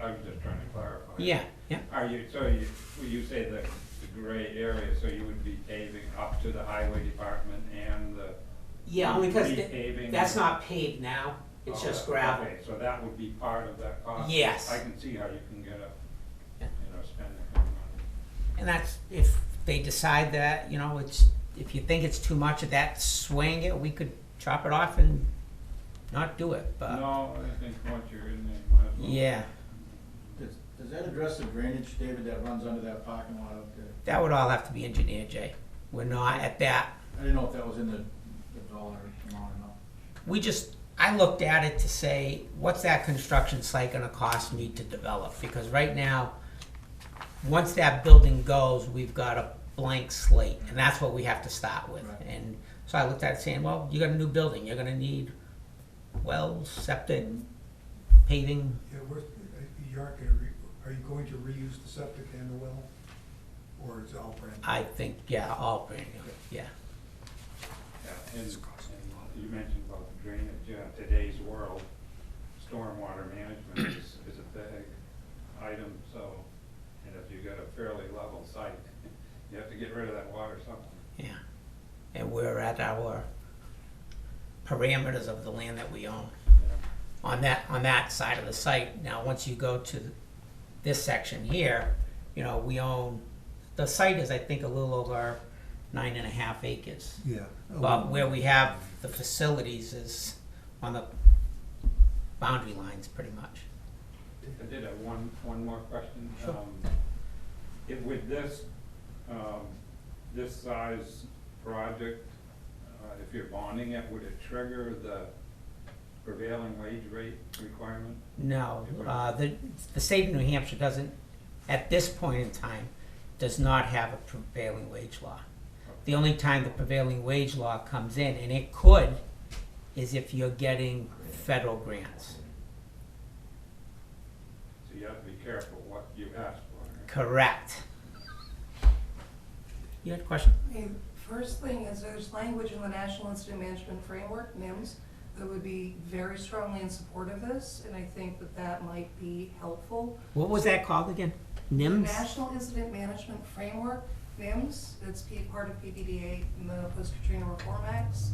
I was just trying to clarify. Yeah, yeah. Are you, when you say the gray area, so you would be paving up to the highway department and the Yeah, only because repaving? that's not paved now, it's just gravel. Okay, so that would be part of that cost? Yes. I can see how you can get Yeah. spend that kind of money. And that's, if they decide that, it's, if you think it's too much of that, swing it, we could chop it off and not do it, but, No, I think once you're in there, you might as well. yeah. Does that address the drainage, David, that runs under that parking lot out there? That would all have to be engineered, Jay. We're not at that. I didn't know if that was in the dollar amount or not. I looked at it to say, what's that construction site gonna cost me to develop? Because right now, once that building goes, we've got a blank slate, and that's what we have to start with. Right. And so I looked at it saying, well, you got a new building, you're gonna need wells, septic, paving. Yeah, are you going to reuse the septic and the well? Or is it all brand new? I think, yeah, all brand new, yeah. Yeah, and you mentioned about the drainage, today's world, stormwater management is a big item, so, and if you got a fairly level site, you have to get rid of that water sometime. Yeah, and we're at our parameters of the land that we own on that side of the site. Now, once you go to this section here, we own, the site is, I think, a little over 9.5 acres. Yeah. But where we have the facilities is on the boundary lines, pretty much. I did have one more question. Sure. With this, this size project, if you're bonding it, would it trigger the prevailing wage rate requirement? No, the state of New Hampshire doesn't, at this point in time, does not have a prevailing wage law. The only time the prevailing wage law comes in, and it could, is if you're getting federal grants. So you have to be careful what you ask for. Right? Correct. You had a question? Okay, first thing is there's language in the National Incident Management Framework, NIMS, that would be very strongly in support of this, and I think that might be helpful. What was that called again? NIMS? National Incident Management Framework, NIMS, it's part of PPDA in the Post-Katrina Reform Acts.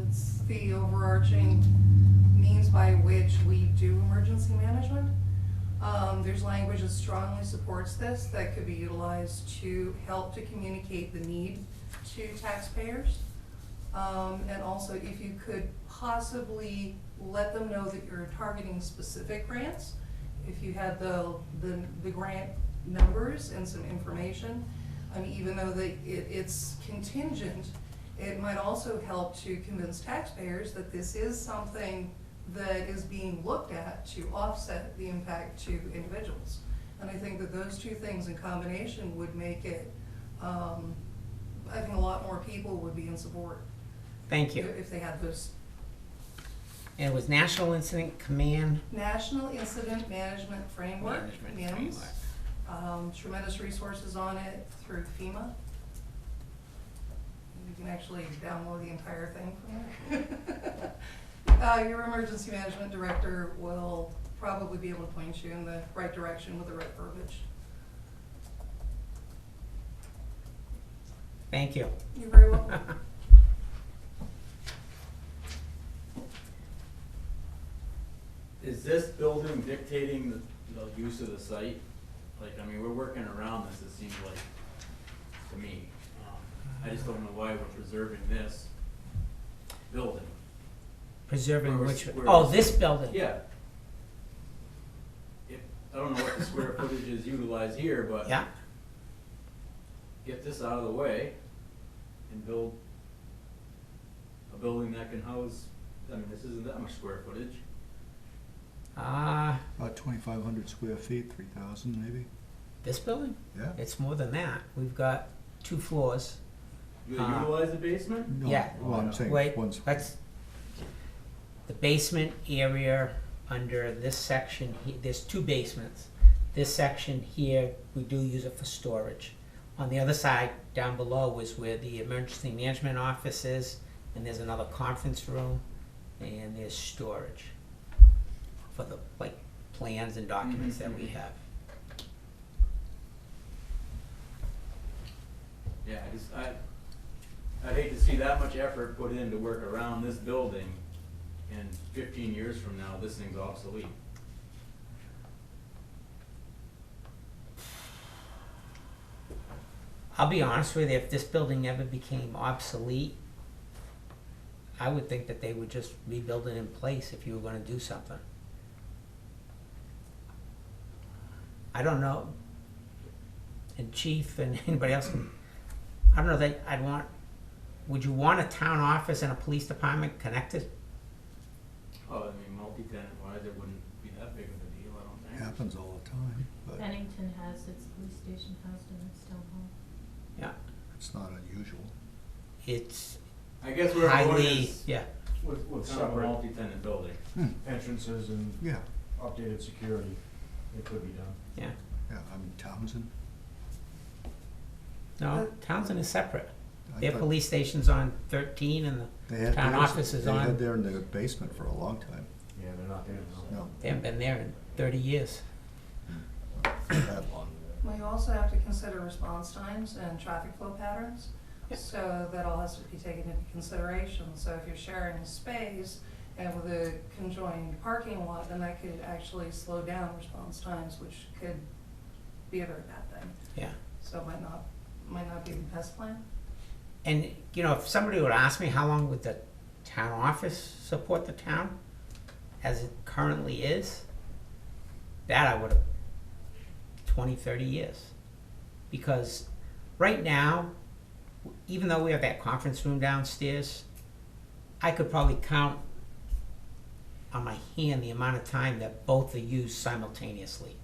It's the overarching means by which we do emergency management. There's language that strongly supports this that could be utilized to help to communicate the need to taxpayers. And also if you could possibly let them know that you're targeting specific grants, if you had the grant numbers and some information, even though it's contingent, it might also help to convince taxpayers that this is something that is being looked at to offset the impact to individuals. And I think that those two things in combination would make it, I think a lot more people would be in support. Thank you. If they had those. And it was National Incident Command? National Incident Management Framework, Management NIMS. Framework. Tremendous resources on it through FEMA. You can actually download the entire thing from there. Your emergency management director will probably be able to point you in the right direction with the right verbiage. Thank you. You're very welcome. Is this building dictating the use of the site? Like, I mean, we're working around this, it seems like, to me. I just don't know why we're preserving this building. Preserving Where which, we're- oh, this building? Yeah. I don't know what the square footage is utilized here, but Yeah, get this out of the way and build a building that can house, I mean, this isn't that much square footage. About 2,500 square feet, 3,000 maybe. this building? Yeah. It's more than that. We've got 2 floors. You utilize the basement? No, Yeah. well, I'm saying Wait, one's. that's the basement area under this section. There's 2 basements. This section here, we do use it for storage. On the other side, down below, is where the emergency management office is, and there's another conference room, and there's storage for the, like, plans and documents that we have. Yeah, I'd hate to see that much effort put in to work around this building, and 15 years from now, this thing's obsolete. I'll be honest with you, if this building ever became obsolete, I would think that they would just rebuild it in place if you were gonna do something. I don't know, and Chief and anybody else, I don't know, would you want a town office and a police department connected? Oh, I mean, multi-tenant wise, it wouldn't be that big of a deal, I don't think. Happens all the time, but Bennington has its police station housed in its town hall. Yeah, it's not unusual. it's I guess where I'm going highly, is yeah, With kind of a separate multi-tenant building. entrances and Yeah, updated security, it could be done. yeah. yeah, I mean, Townsend. No, Townsend is separate. I Their thought police station's on 13 and they the had town theirs- office is They had on, there in the basement for a long time. Yeah, they're not there now. No, they haven't been there in 30 years. not that long. Well, you also have to consider response times and traffic flow patterns. Yeah. So that all has to be taken into consideration. So if you're sharing a space and with a conjoined parking lot, then that could actually slow down response times, which could be a very bad thing. Yeah. So it might not be the best plan. And, you know, if somebody would ask me how long would the town office support the town as it currently is, that I would have 20, 30 years. Because right now, even though we have that conference room downstairs, I could probably count on my hand the amount of time that both are used simultaneously.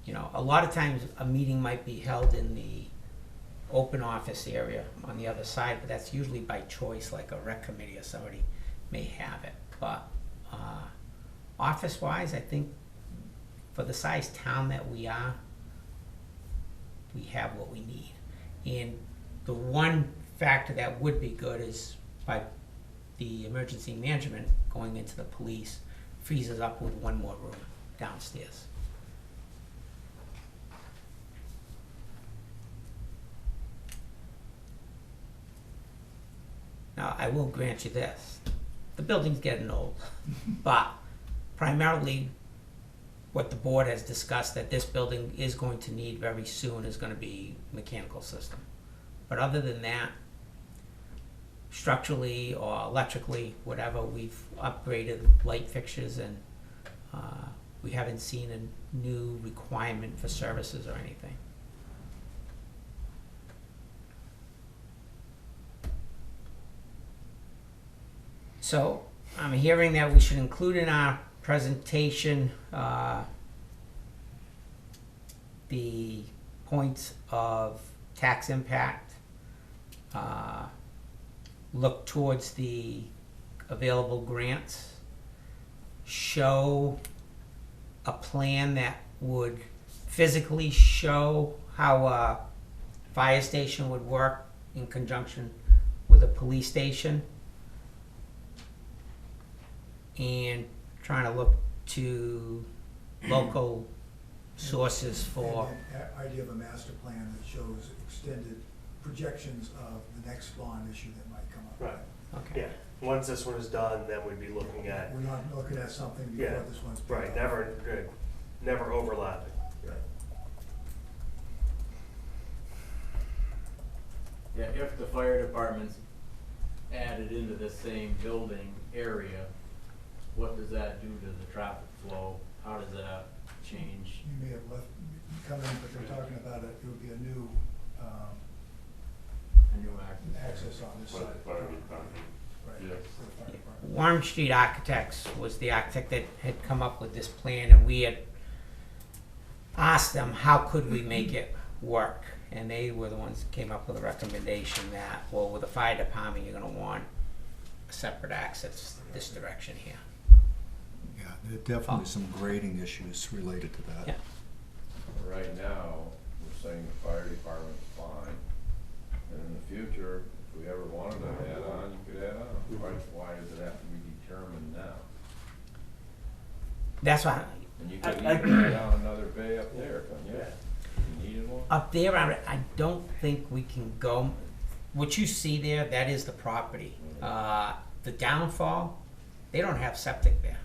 You know, a lot of times a meeting might be held in the open office area on the other side, but that's usually by choice, like a rec committee or somebody may have it. But office-wise, I think for the size town that we are, we have what we need. And the one factor that would be good is by the emergency management going into the police frees us up with one more room downstairs. Now, I will grant you this, the building's getting old, but primarily what the board has discussed that this building is going to need very soon is gonna be mechanical system. But other than that, structurally or electrically, whatever, we've upgraded light fixtures and we haven't seen a new requirement for services or anything. So I'm hearing that we should include in our presentation the points of tax impact, look towards the available grants, show a plan that would physically show how a fire station would work in conjunction with a police station, and trying to look to local sources for, And that idea of a master plan that shows extended projections of the next bond issue that might come up. Right. okay. Yeah, once this one is done, then we'd be looking at, We're not looking at something Yeah, before this one's. paid right, off. never, good, never overlapping. Right. Yeah, if the fire department's added into the same building area, what does that do to the traffic flow? How does that change? You may have left, come in, but they're talking about it would be a new, A new access? access on this For side. the fire department. Right, Yes. for the fire department. Warren Street Architects was the architect that had come up with this plan, and we had asked them how could we make it work, and they were the ones that came up with a recommendation that, well, with the fire department, you're gonna want a separate access this direction here. Yeah, there are definitely some grading issues related to that. Yeah. Right now, we're saying the fire department's fine future, if we ever wanted to add on, you could add on. Why does it have to be determined now? That's why, And you could even add on another bay up there, couldn't you? Yeah. If you needed one? up there, I don't think we can go, what you see there, that is the property. The downfall, they don't have septic there.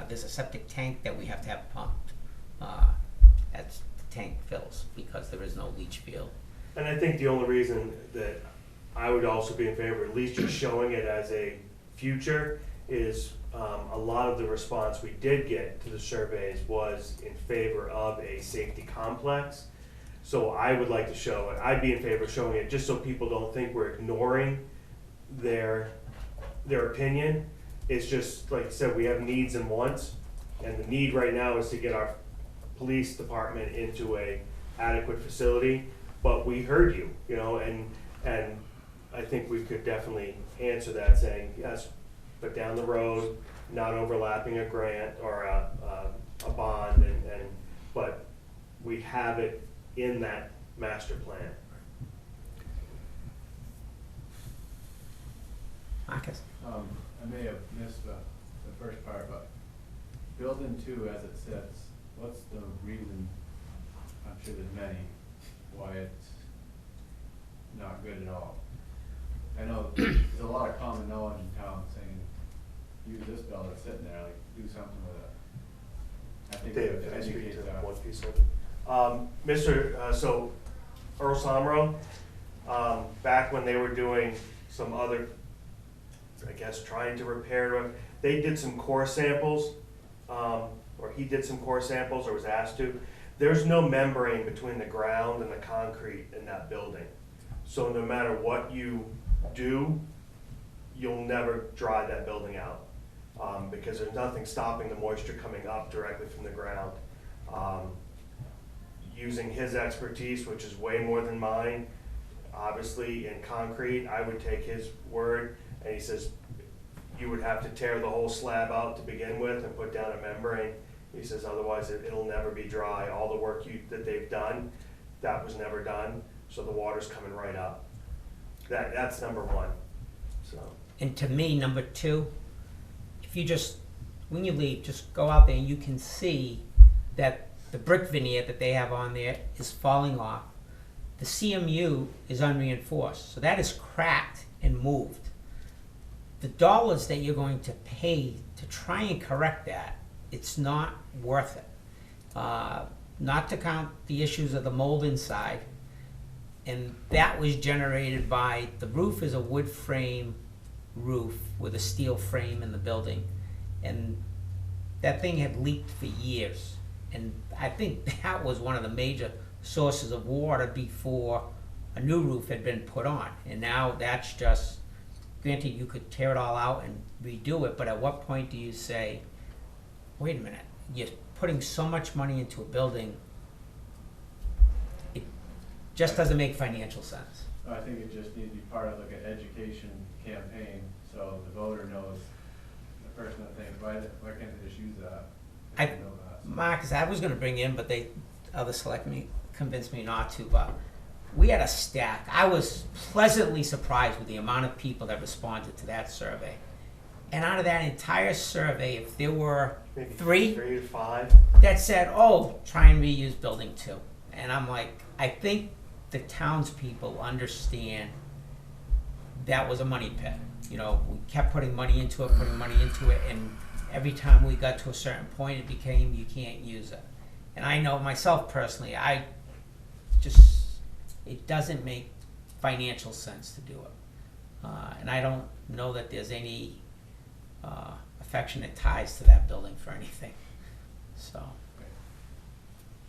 There's a septic tank that we have to have pumped. That's, the tank fills because there is no leach field. And I think the only reason that I would also be in favor, at least just showing it as a future, is a lot of the response we did get to the surveys was in favor of a safety complex. So I would like to show it, I'd be in favor of showing it, just so people don't think we're ignoring their opinion. It's just, like I said, we have needs and wants, and the need right now is to get our police department into a adequate facility. But we heard you, you know, and I think we could definitely answer that saying, yes, but down the road, not overlapping a grant or a bond, but we have it in that master plan. Marcus? I may have missed the first part, but building 2 as it sits, what's the reason, I'm sure there's many, why it's not good at all? I know there's a lot of common knowledge in town saying, use this building that's sitting there, like, do something with it. I think we have Dave, to can I speak educate to that. one piece of it? So Earl Somro, back when they were doing some other, I guess, trying to repair it, they did some core samples, or he did some core samples, or was asked to. There's no membrane between the ground and the concrete in that building. So no matter what you do, you'll never dry that building out, because there's nothing stopping the moisture coming up directly from the ground. Using his expertise, which is way more than mine, obviously in concrete, I would take his word, and he says, you would have to tear the whole slab out to begin with and put down a membrane. He says, otherwise it'll never be dry. All the work that they've done, that was never done, so the water's coming right up. That's number one, so. And to me, number 2, if you just, when you leave, just go out there and you can see that the brick veneer that they have on there is falling off. The CMU is unreinforced, so that is cracked and moved. The dollars that you're going to pay to try and correct that, it's not worth it. Not to count the issues of the mold inside, and that was generated by, the roof is a wood frame roof with a steel frame in the building, and that thing had leaked for years, and I think that was one of the major sources of water before a new roof had been put on. And now that's just, granted, you could tear it all out and redo it, but at what point do you say, wait a minute, you're putting so much money into a building, it just doesn't make financial sense. I think it just needs to be part of like an education campaign, so the voter knows, the person that thinks, why can't they just use that? They know that. Marcus, I was gonna bring in, but other selectmen convinced me not to, but we had a stack. I was pleasantly surprised with the amount of people that responded to that survey. And out of that entire survey, if there were Maybe 3 to 5. that said, oh, try and reuse building 2. And I'm like, I think the townspeople understand that was a money pit. You know, we kept putting money into it, and every time we got to a certain point, it became, you can't use it. And I know myself personally, it doesn't make financial sense to do it. And I don't know that there's any affectionate ties to that building for anything, so.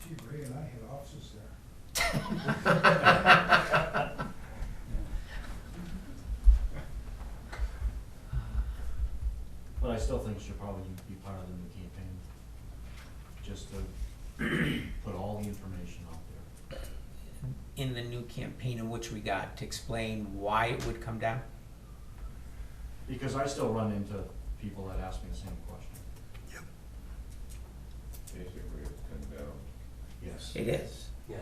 Gee, Ray and I had offices there. But I still think it should probably be part of the new campaign, just to put all the information out there. In the new campaign, in which regard? To explain why it would come down? Because I still run into people that ask me the same question. Basically, it's come down. Yes. It is. Yeah.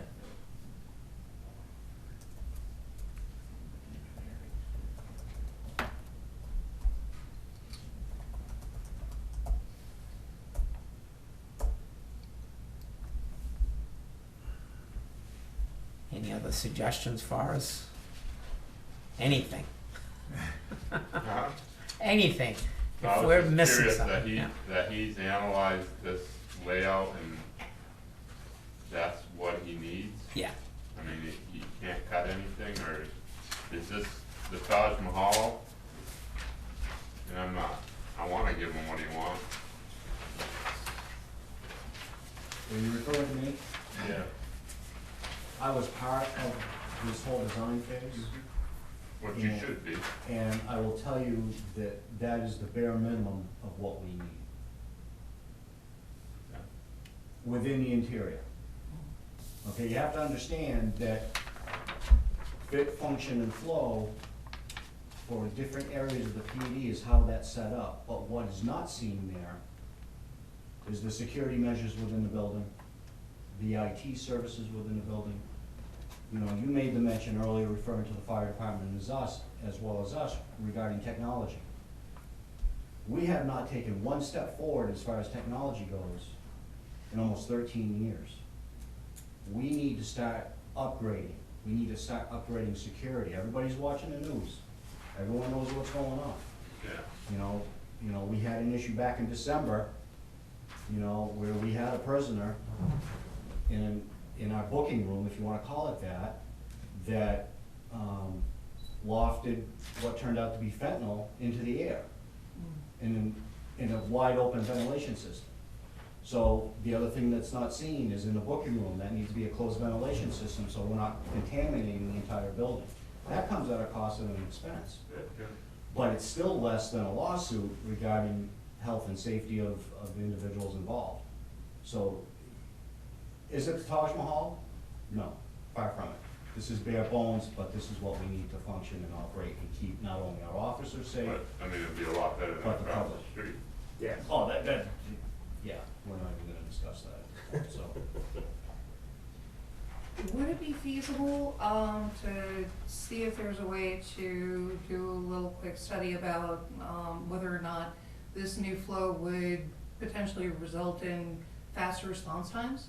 Any other suggestions for us? Anything? Anything. I If was we're just missing curious something. Yeah. that he's analyzed this layout and that's what he needs. Yeah. I mean, he can't cut anything, or is this the Taj Mahal? And I'm not, I wanna give him what he wants. Are you referring to me? Yeah. I was part of this whole design phase. What you should be. And I will tell you that that is the bare minimum of what we need. Yeah. Within the interior. Okay, you have to understand that fit, function, and flow for different areas of the PD is how that's set up. But what is not seen there is the security measures within the building, the IT services within the building. You know, you made the mention earlier referring to the fire department as us, as well as us, regarding technology. We have not taken one step forward as far as technology goes in almost 13 years. We need to start upgrading. We need to start upgrading security. Everybody's watching the news. Everyone knows what's going on. Yeah. You know, we had an issue back in December, you know, where we had a prisoner in our booking room, if you wanna call it that, that lofted what turned out to be fentanyl into the air in a wide open ventilation system. So the other thing that's not seen is in the booking room, that needs to be a closed ventilation system, so we're not contaminating the entire building. That comes at a cost and an expense. But it's still less than a lawsuit regarding health and safety of individuals involved. So, is it the Taj Mahal? No, far from it. This is bare bones, but this is what we need to function and operate and keep not only our officers safe, But, I mean, it'd be a lot better than But the across public. the street. Yeah. oh, yeah, we're not even gonna discuss that, so. Would it be feasible, to see if there's a way to do a little quick study about, whether or not this new flow would potentially result in faster response times?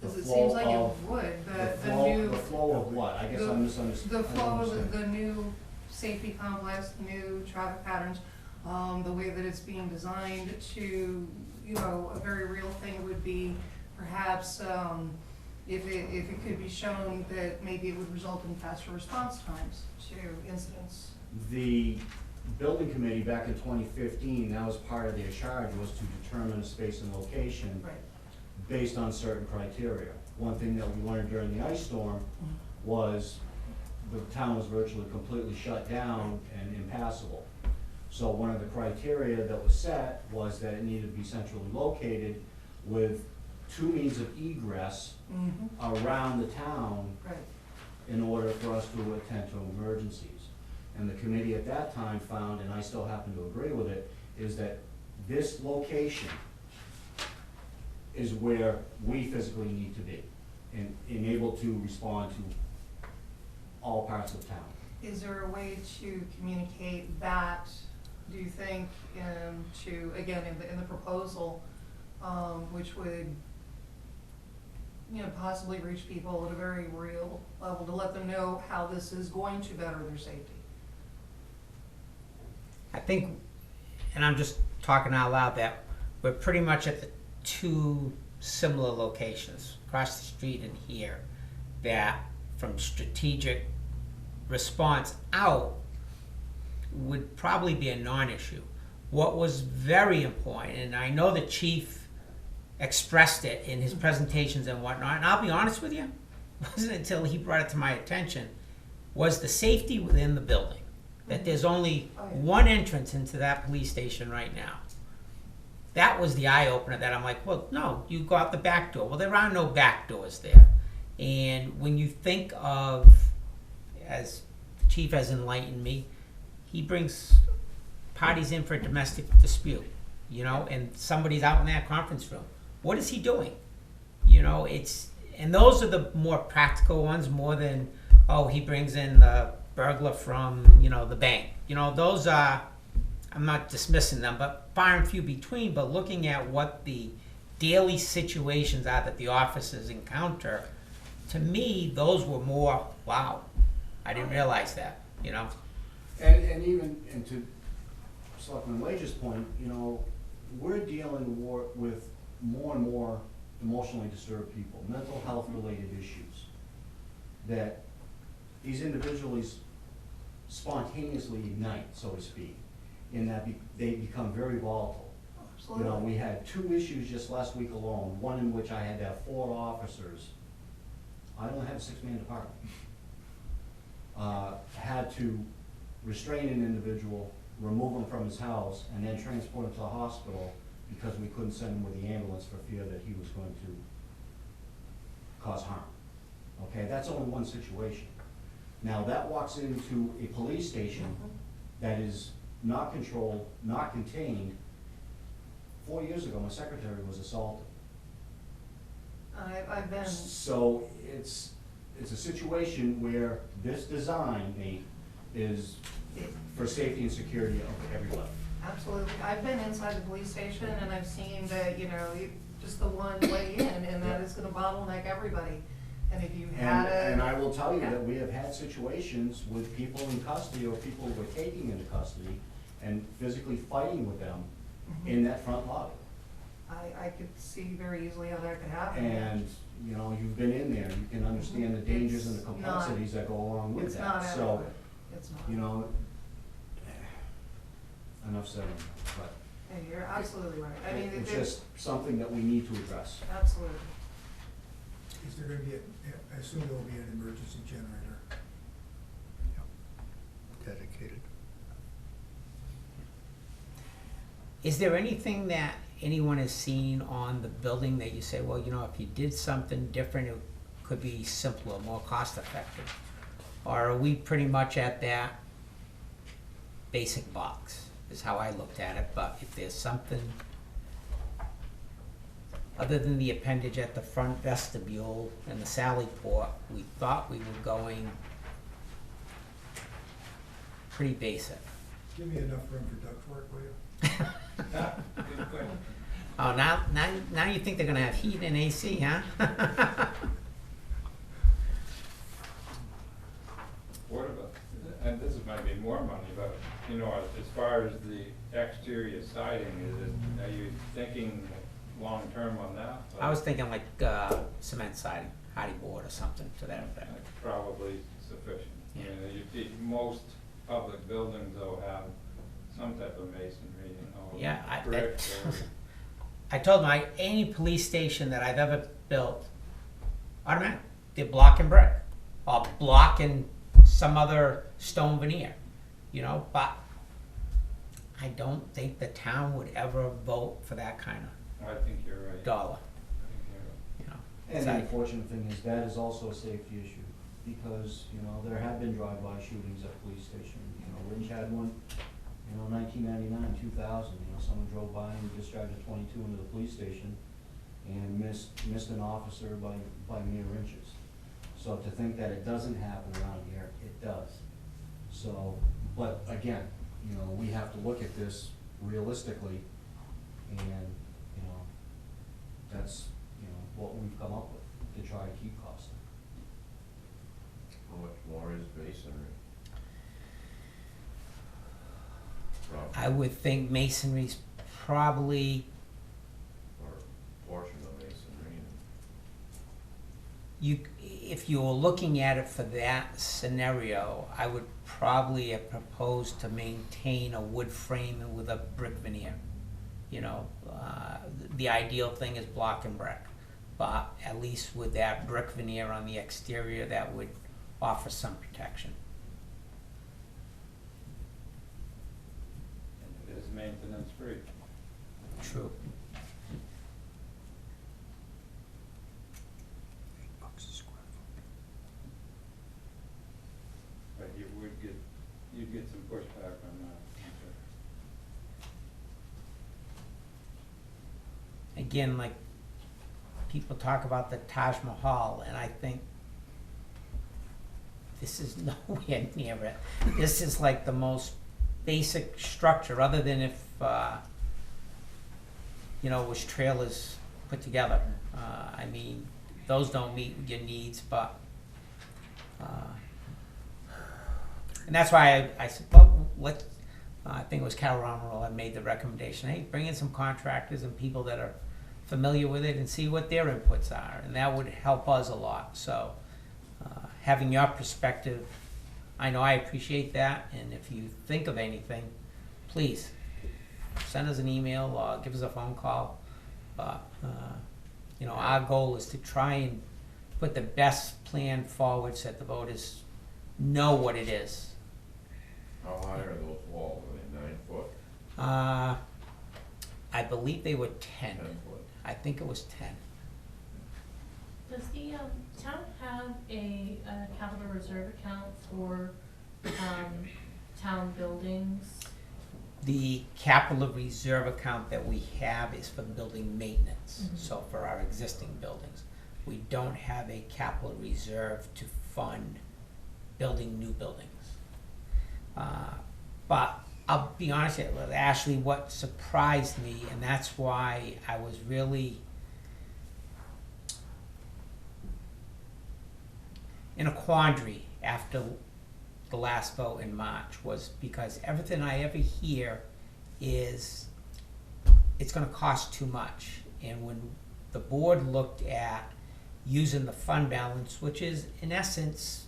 Because it seems like it would, the new. The flow of what? I guess I'm misunderstanding. The flow of the new safety complex, the new traffic patterns, the way that it's being designed to, you know, a very real thing would be perhaps, if it could be shown that maybe it would result in faster response times to incidents. The building committee back in 2015, that was part of their charge, was to determine a space and location Right. based on certain criteria. One thing that we learned during the ice storm was the town was virtually completely shut down and impassable. So one of the criteria that was set was that it needed to be centrally located with 2 means of egress around the town Right. in order for us to attend to emergencies. And the committee at that time found, and I still happen to agree with it, is that this location is where we physically need to be and able to respond to all parts of town. Is there a way to communicate that, do you think, again, in the proposal, which would, you know, possibly reach people at a very real level, to let them know how this is going to better their safety? I think, and I'm just talking out loud, that we're pretty much at the 2 similar locations, across the street and here, that from strategic response out would probably be a non-issue. What was very important, and I know the chief expressed it in his presentations and whatnot, and I'll be honest with you, it wasn't until he brought it to my attention, was the safety within the building. That there's only one entrance into that police station right now. That was the eye-opener that I'm like, well, no, you go out the back door. Well, there are no back doors there. And when you think of, as the chief has enlightened me, he brings parties in for a domestic dispute, you know, and somebody's out in that conference room. What is he doing? You know, and those are the more practical ones, more than, oh, he brings in the burglar from, you know, the bank. You know, those are, I'm not dismissing them, but far and few between. But looking at what the daily situations are that the officers encounter, to me, those were more, wow, I didn't realize that, you know? And even, and to Selectman Wage's point, you know, we're dealing with more and more emotionally disturbed people, mental health related issues, that these individuals spontaneously ignite, so to speak, in that they become very volatile. You know, we had 2 issues just last week alone, one in which I had to have 4 officers. I only have a 6-man department. Had to restrain an individual, remove him from his house, and then transport him to the hospital because we couldn't send him with the ambulance for fear that he was going to cause harm. Okay, that's only one situation. Now, that walks into a police station that is not controlled, not contained. 4 years ago, my secretary was assaulted. I've been, So it's a situation where this design, Nate, is for safety and security of everybody. absolutely, I've been inside the police station and I've seen that, you know, just the one way in, and that is gonna bottleneck everybody. And if you had And I will tell you that we have had situations with people in custody or people who were taking into custody and physically fighting with them in that front lobby. I could see very easily how that could happen. And, you know, you've been in there, you can understand the dangers and the It's not- complexities that go along with It's that. not So, adequate, it's not. you know, enough said on that, but And you're absolutely right, I mean, it's just something that we need to address. absolutely. Is there gonna be I assume there will be an emergency generator. Dedicated. Is there anything that anyone has seen on the building that you say, well, you know, if you did something different, it could be simpler, more cost effective? Or are we pretty much at that basic box, is how I looked at it, but if there's something other than the appendage at the front vestibule and the sally port, we thought we were going pretty basic. Give me enough room for ductwork, will you? Oh, now you think they're gonna have heat and AC, huh? What about, and this might be more money, but, you know, as far as the exterior siding, are you thinking long-term on that? I was thinking like cement siding, hardy board or something to that effect. That's probably sufficient. Yeah. Most public buildings though have some type of masonry, you know. Yeah, brick or- I told them any police station that I've ever built, automatic, they're block and brick, or block and some other stone veneer, you know, but I don't think the town would ever vote for that kind of I think you're right. dollar, I think you're right. you know. And It's the like- unfortunate thing is that is also a safety issue, because, you know, there have been drive-by shootings at police stations. You know, Lynch had one, you know, 1999, 2000, you know, someone drove by and discharged a .22 into the police station and missed an officer by mere inches. So to think that it doesn't happen around here, it does. So, but again, you know, we have to look at this realistically, and, you know, that's, you know, what we've come up with to try to keep costs. How much more is masonry? I would think masonry's probably, Or portion of masonry? if you were looking at it for that scenario, I would probably have proposed to maintain a wood frame with a brick veneer. You know, the ideal thing is block and brick, but at least with that brick veneer on the exterior, that would offer some protection. And it is maintenance free. True. $8 a square foot. But you'd get some pushback on that. I'm sure. Again, like, people talk about the Taj Mahal, and I think this is nowhere near it. This is like the most basic structure, other than if, you know, it was trailers put together. I mean, those don't meet your needs, but, and that's why I said, well, I think it was Carol Romerell that made the recommendation, hey, bring in some contractors and people that are familiar with it and see what their inputs are, and that would help us a lot. So, having your perspective, I know I appreciate that, and if you think of anything, please send us an email or give us a phone call. But, you know, our goal is to try and put the best plan forward so that the voters know what it is. How high are those walls? Are they 9 foot? I believe they were 10. 10 foot? I think it was 10. Does the town have a capital reserve account for town buildings? The capital reserve account that we have is for building maintenance, so for our existing buildings. We don't have a capital reserve to fund building new buildings. But I'll be honest with Ashley, what surprised me, and that's why I was really in a quandary after the last vote in March, was because everything I ever hear is it's gonna cost too much. And when the board looked at using the fund balance, which is in essence,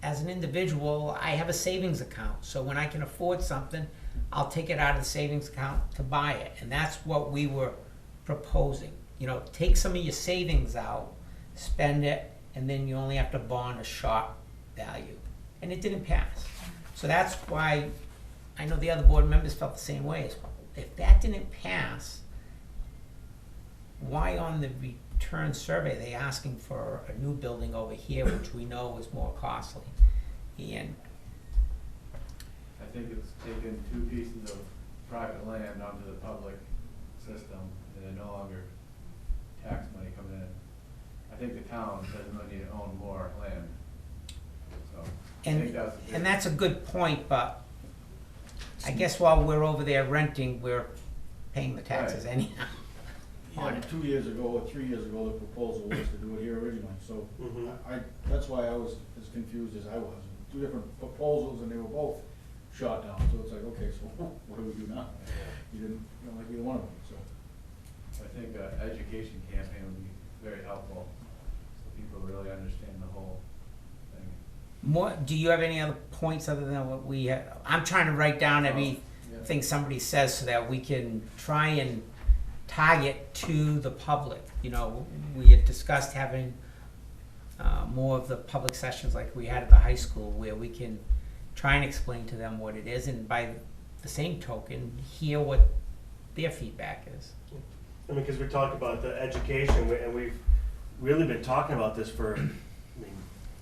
as an individual, I have a savings account. So when I can afford something, I'll take it out of the savings account to buy it. And that's what we were proposing. You know, take some of your savings out, spend it, and then you only have to bond a short value. And it didn't pass. So that's why I know the other board members felt the same way. If that didn't pass, why on the return survey are they asking for a new building over here, which we know is more costly? And I think it's taken 2 pieces of private land onto the public system, and they're no longer tax money coming in. I think the town doesn't really need to own more land. So I think that's a big- and that's a good point, but I guess while we're over there renting, we're paying the taxes Right. anyhow. Yeah, 2 years ago or 3 years ago, the proposal was to do it here originally, so Mhm. that's why I was as confused as I was. 2 different proposals and they were both shot down, so it's like, okay, so what do we do now? You didn't like either one of them, so. I think an education campaign would be very helpful, so people really understand the whole thing. Do you have any other points other than what we have? I'm trying to write down everything somebody says so that we can try and tie it to the public. You know, we had discussed having more of the public sessions like we had at the high school, where we can try and explain to them what it is, and by the same token, hear what their feedback is. I mean, because we talked about the education, and we've really been talking about this for, I mean,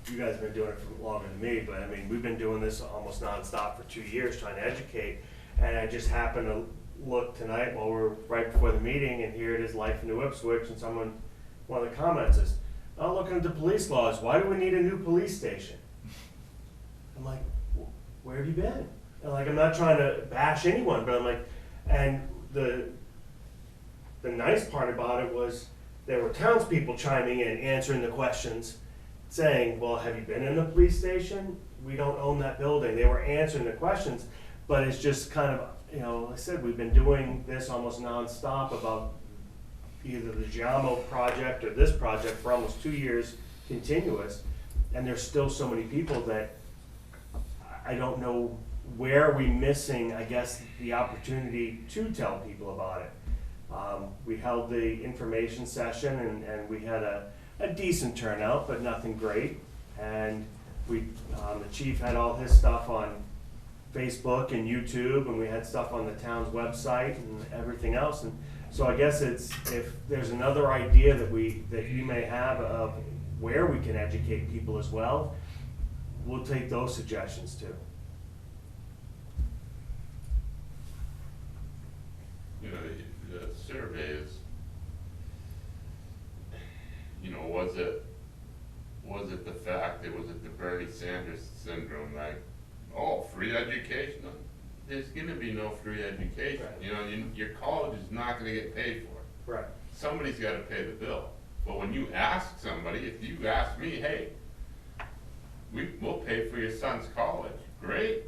you guys have been doing it for longer than me, but I mean, we've been doing this almost nonstop for 2 years, trying to educate. And I just happened to look tonight while we're right before the meeting, and here it is, Life in New Ipswich, and one of the comments is, oh, looking at the police laws, why do we need a new police station? I'm like, where have you been? And like, I'm not trying to bash anyone, but I'm like, and the nice part about it was there were townspeople chiming in, answering the questions, saying, well, have you been in the police station? We don't own that building. They were answering the questions, but it's just kind of, you know, like I said, we've been doing this almost nonstop about either the Giamo project or this project for almost 2 years continuous, and there's still so many people that I don't know where are we missing, I guess, the opportunity to tell people about it. We held the information session, and we had a decent turnout, but nothing great. And the chief had all his stuff on Facebook and YouTube, and we had stuff on the town's website and everything else. And so I guess it's, if there's another idea that you may have of where we can educate people as well, we'll take those suggestions too. You know, the surveys, you know, was it the fact, was it the Bernie Sanders syndrome, like, oh, free education? There's gonna be no free education. Right. You know, your college is not gonna get paid for it. Right. somebody's gotta pay the bill. But when you ask somebody, if you ask me, hey, we'll pay for your son's college, great,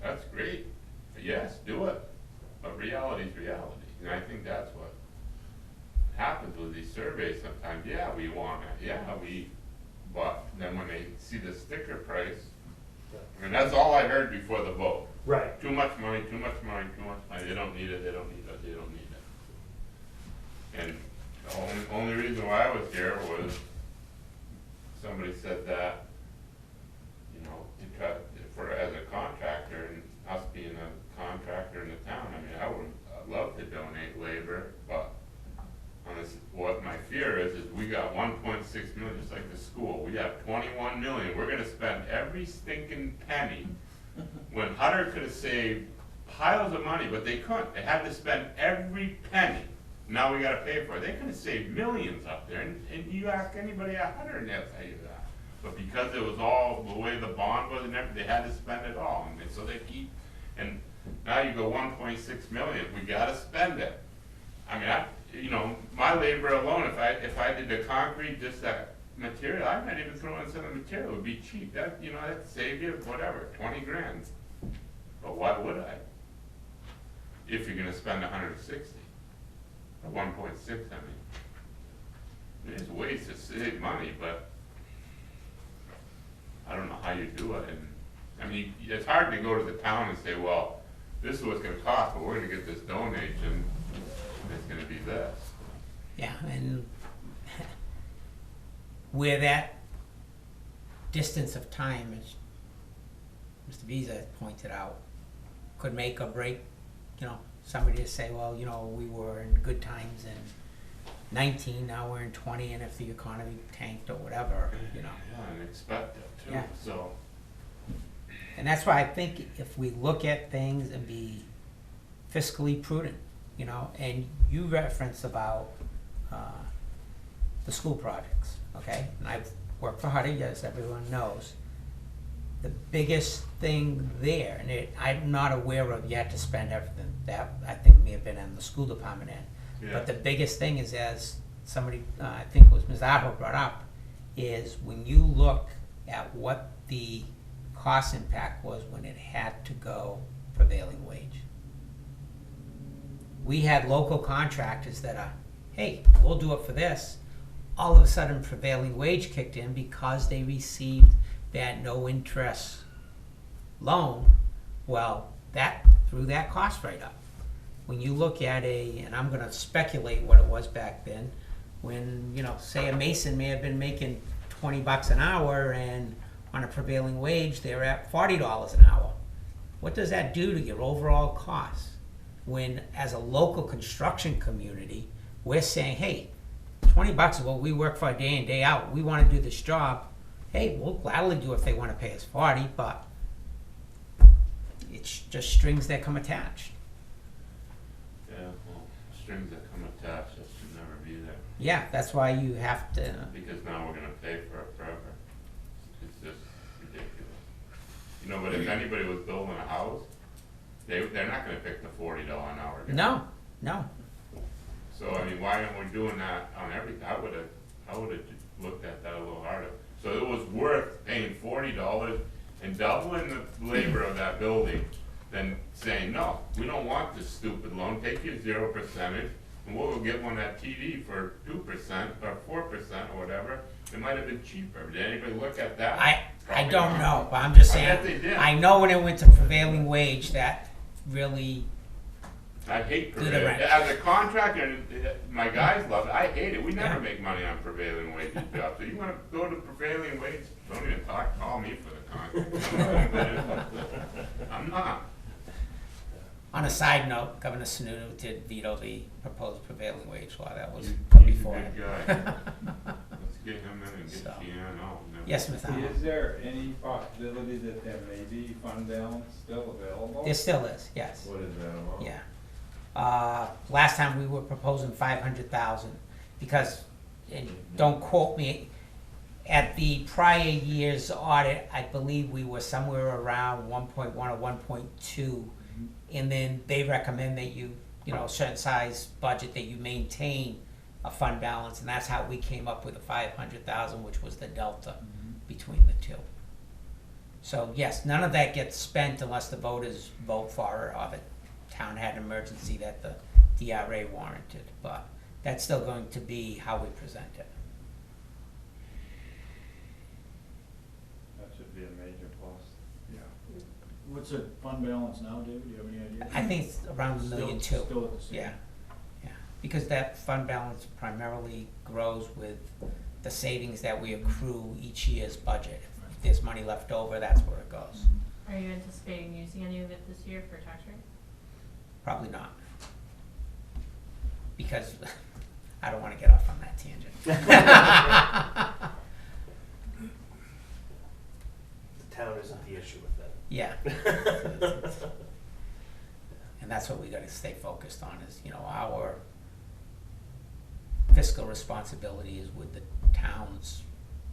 that's great, yes, do it, but reality's reality, and I think that's what happens with these surveys sometimes. Yeah, we want it, but then when they see the sticker price, and that's all I heard before the vote. Right. Too much money, too much money, too much money, they don't need it, they don't need it, they don't need it. And the only reason why I was here was somebody said that, you know, to cut, for, as a contractor, and us being a contractor in the town, I mean, I'd love to donate labor, but on this, what my fear is we got 1.6 million, just like the school, we have 21 million, we're gonna spend every stinking penny, when Hutter could have saved piles of money, but they couldn't, they had to spend every penny. Now we gotta pay for it. They could have saved millions up there, and you ask anybody at Hutter and they'll tell you that. But because it was all the way the bond was and everything, they had to spend it all, and so they keep, and now you go 1.6 million, we gotta spend it. I mean, you know, my labor alone, if I did the concrete, just that material, I might even throw in some of the material, it would be cheap, that, you know, that'd save you, whatever, 20 grand. But why would I? If you're gonna spend 160. 1.6, I mean. There's ways to save money, but I don't know how you do it, and, I mean, it's hard to go to the town and say, well, this is what it's gonna cost, but we're gonna get this donation, and it's gonna be this. Yeah, and where that distance of time, as Mr. Visa pointed out, could make or break, you know, somebody to say, well, you know, we were in good times in 19, now we're in 20, and if the economy tanked or whatever, you know. Yeah, unexpected too, Yeah. so. And that's why I think if we look at things and be fiscally prudent, you know, and you reference about the school projects, okay? And I've worked for Hutter, as everyone knows. The biggest thing there, and I'm not aware of yet to spend everything, that I think may have been in the school department end. Yeah. But the biggest thing is, as somebody, I think it was Ms. Aho brought up, is when you look at what the cost impact was when it had to go prevailing wage. We had local contractors that are, hey, we'll do it for this. All of a sudden prevailing wage kicked in because they received that no interest loan. Well, that threw that cost right up. When you look at and I'm gonna speculate what it was back then, when, you know, say a mason may have been making $20 an hour, and on a prevailing wage they're at $40 an hour. What does that do to your overall cost? When, as a local construction community, we're saying, hey, $20 is what we work for day in, day out. We want to do this job. Hey, we'll gladly do it if they want to pay us 40, but it's just strings that come attached. Yeah, well, strings that come attached, that should never be there. Yeah, that's why you have to. Because now we're gonna pay for it forever. It's just ridiculous. You know, but if anybody was building a house, they're not gonna pick the $40 an hour guy. No. So, I mean, why aren't we doing that on everything? I would've looked at that a little harder. So it was worth paying $40 and doubling the labor of that building than saying, no, we don't want this stupid loan, take your 0%, and we'll get one at TD for 2% or 4% or whatever. It might have been cheaper. Did anybody look at that? I Probably don't not. know, but I'm just I saying. bet they did. I know when it went to prevailing wage, that really. I hate Do the prevailing. rent. As a contractor, and my guys love it. I hate it. We never make money on prevailing wage jobs. So you want to go to prevailing wage? Don't even talk. Call me for the contract. I'm not. On a side note, Governor Sununu did veto the proposed prevailing wage law that was He's put a before good him. guy. Let's get him in and get So. Keanu. No, Yes, Ms. Allen. Is there any possibility that there may be fund balance still available? There still is, yes. What is that amount? Yeah. Last time we were proposing 500,000 because, and don't quote me, at the prior year's audit, I believe we were somewhere around 1.1 or 1.2, and then they recommend that you certain size budget, that you maintain a fund balance, and that's how we came up with the 500,000, which was the delta between the two. So yes, none of that gets spent unless the voters vote for it, or the town had an emergency that the DRA warranted, but that's still going to be how we present it. That should be a major plus. Yeah. What's the fund balance now, David? Do you have any idea? I think it's around $1.2 million. Still at the same? Yeah, because that fund balance primarily grows with the savings that we accrue each year's budget. If there's money left over, that's where it goes. Are you anticipating using any of it this year for tax rate? Probably not. Because I don't wanna get off on that tangent. The town isn't the issue with that. Yeah. And that's what we gotta stay focused on is, our fiscal responsibility is with the town's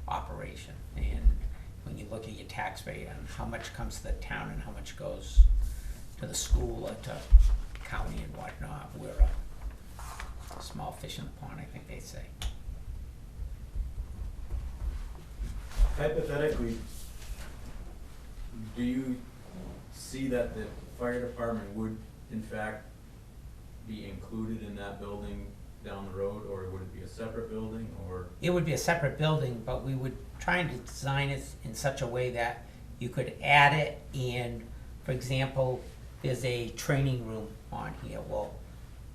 operation. And when you look at your tax rate and how much comes to the town and how much goes to the school or to county and whatnot, we're a small fish in the pond, I think they say. Hypothetically, do you see that the fire department would in fact be included in that building down the road, or would it be a separate building, or? It would be a separate building, but we would try to design it in such a way that you could add it and, for example, there's a training room on here. We'll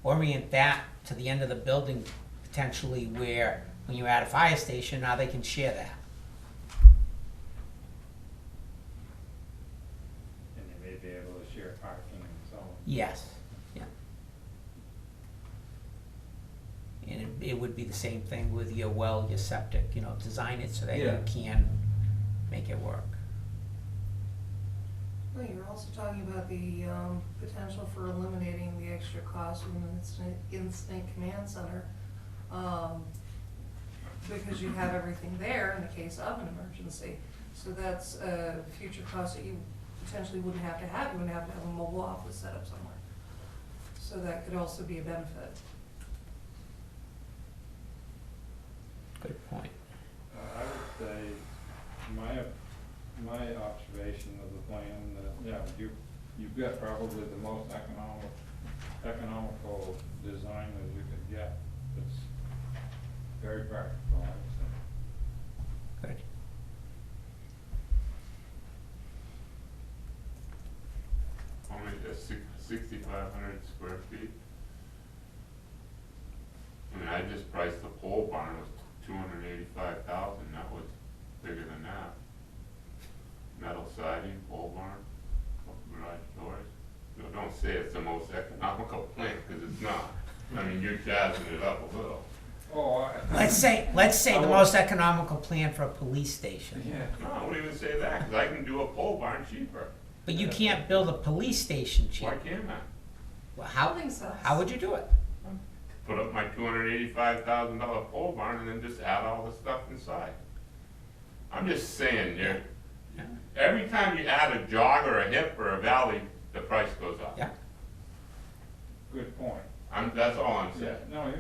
orient that to the end of the building potentially where when you add a fire station, now they can share that. And you may be able to share parking and so on. Yes, yeah. And it would be the same thing with your well, your septic, design it so that you Yeah. can make it work. Well, you're also talking about the potential for eliminating the extra cost with an instant command center, because you have everything there in the case of an emergency. So that's a future cost that you potentially wouldn't have to have. You wouldn't have to have a mobile office set up somewhere. So that could also be a benefit. Good point. I would say, my observation of the plan, that, you've got probably the most economical design that you could get. It's very practical, I would say. Good. Only 6,500 square feet. I mean, I just priced the pole barn was 285,000. That was bigger than that. Metal siding, pole barn, garage doors. No, don't say it's the most economical plan, because it's not. I mean, you're jazzing it up a little. Oh, Let's say the most economical plan for a police station. Yeah. No, I wouldn't even say that, because I can do a pole barn cheaper. But you can't build a police station cheap. Why can't I? Well, how would you do it? Put up my $285,000 pole barn and then just add all the stuff inside. I'm just saying, every time you add a jog or a hip or a valley, the price goes up. Yeah. Good point. That's all I'm Yeah, saying. no.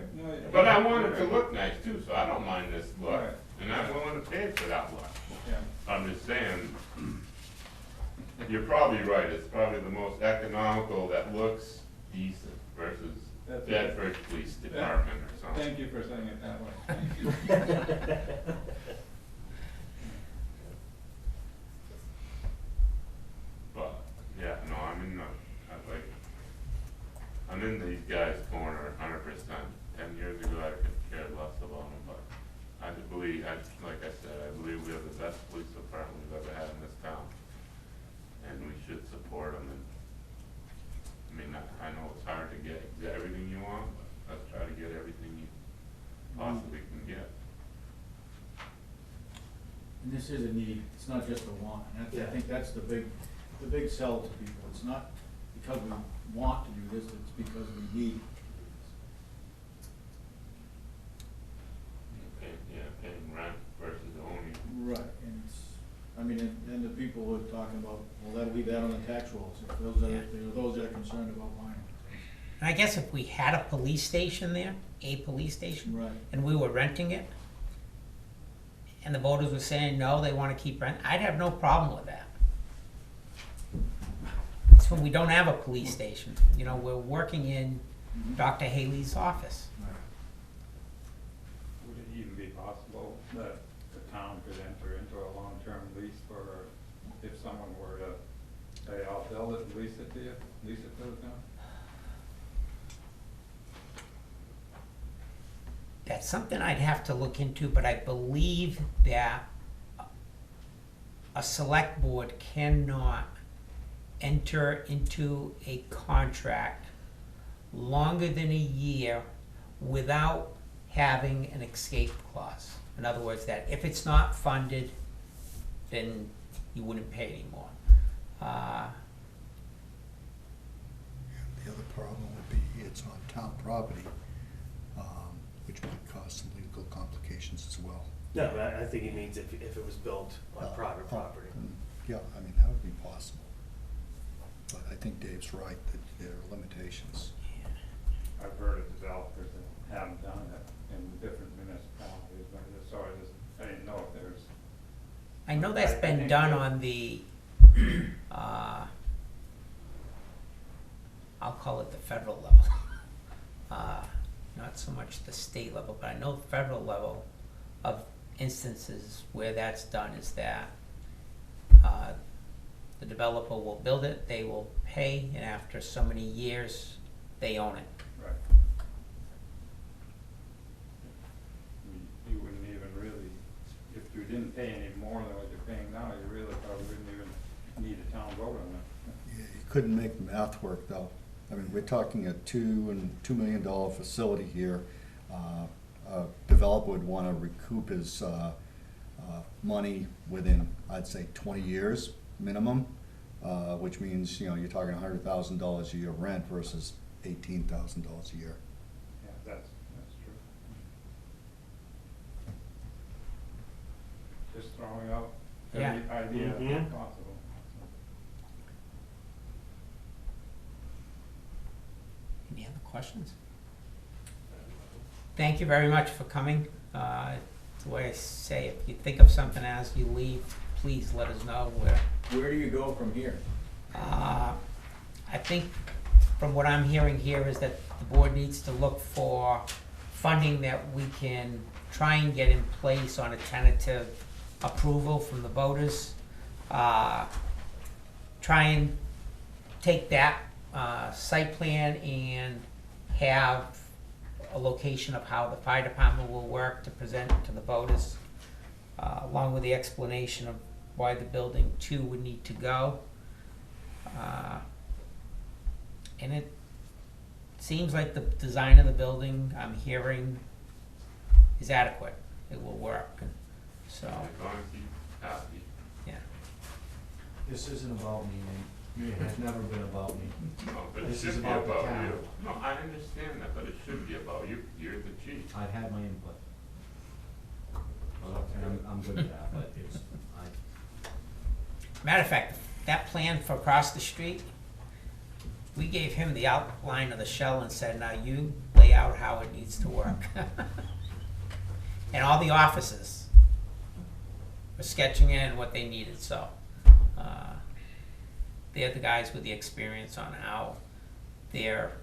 But I want it to look nice too, so I don't mind this look. Right. And I'm willing to pay for that look. Yeah. I'm just saying, you're probably right, it's probably the most economical that looks decent versus That's- Bedford Police Department or something. Thank you for saying it that way. Thank you. But, yeah, no, I'm in these guys' corner 100%. 10 years ago, I could care less about them, but I believe, like I said, I believe we have the best police department we've ever had in this town. And we should support them. And I know it's hard to get everything you want, but let's try to get everything you possibly can get. And this is a need, it's not just a want, and I think that's the big sell to people. It's not because we want to do this, it's because we need. Paying rent versus owning. Right, and and the people who are talking about, well, that'll leave that on the tax rolls, if those that are concerned about buying. And I guess if we had a police station there, Right. and we were renting it, and the voters were saying, no, they wanna keep rent, I'd have no problem with that. It's when we don't have a police station, you know, we're working in Dr. Haley's office. Would it even be possible that the town could enter into a long-term lease for, if someone were to say, I'll build it and lease it to you, lease it to the town? That's something I'd have to look into, but I believe that a select board cannot enter into a contract longer than a year without having an escape clause. In other words, that if it's not funded, then you wouldn't pay anymore. The other problem would be it's on town property, which might cause some legal complications as well. No, I think he means if it was built on private property. Yeah, I mean, that would be possible. But I think Dave's right that there are limitations. I've heard of developers that haven't done it in different municipalities, but so I didn't know if there's. I know that's I been think done that- on the, I'll call it the federal level. Not so much the state level, but I know the federal level of instances where that's done is that the developer will build it, they will pay, and after so many years, they own it. Right. You wouldn't even really, if you didn't pay any more than what you're paying now, you really probably wouldn't even need a town vote on that. You couldn't make the math work, though. I mean, we're talking a $2 million facility here. A developer would want to recoup his money within, I'd say, 20 years minimum, which means, you know, you're talking $100,000 a year rent versus $18,000 a year. Yeah, that's true. Just throwing out every idea Mhm. possible. Any other questions? Thank you very much for coming. The way I say, if you think of something as you leave, please let us know. Where do you go from here? I think from what I'm hearing here is that the board needs to look for funding that we can try and get in place on a tentative approval from the voters. Try and take that site plan and have a location of how the fire department will work to present to the voters, along with the explanation of why the building 2 would need to go. And it seems like the design of the building, I'm hearing, is adequate. It will work, so, As long as you're happy. yeah. This isn't about me, Nate. It has never been about me. No, but it This should is be about the about town. you. No, I understand that, but it should be about you. You're the chief. I've had my input. And I'm good with that, but it's, Matter of fact, that plan for across the street, we gave him the outline of the shell and said, now you lay out how it needs to work. And all the offices were sketching in what they needed, so they're the guys with the experience on how their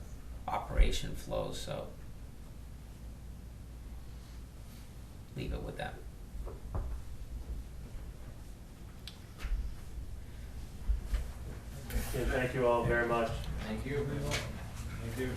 operation flows, so leave it with them. Okay, thank you all very much. Thank you. Thank you.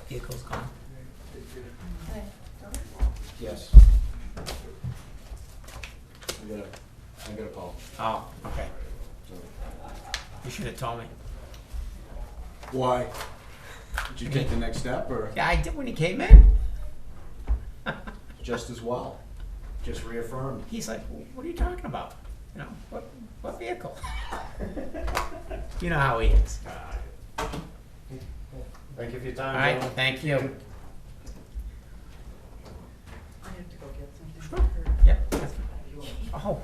Vehicle's gone. Yes. I got a call. Oh, okay. You should have told me. Why? Did you take the next step or Yeah, I did when he came in. just as well? just reaffirmed. He's like, what are you talking about? You know, what vehicle? You know how he is. Thank you for your All time, right, gentlemen. thank you. I have to go get something for her. Yep. that's- Oh.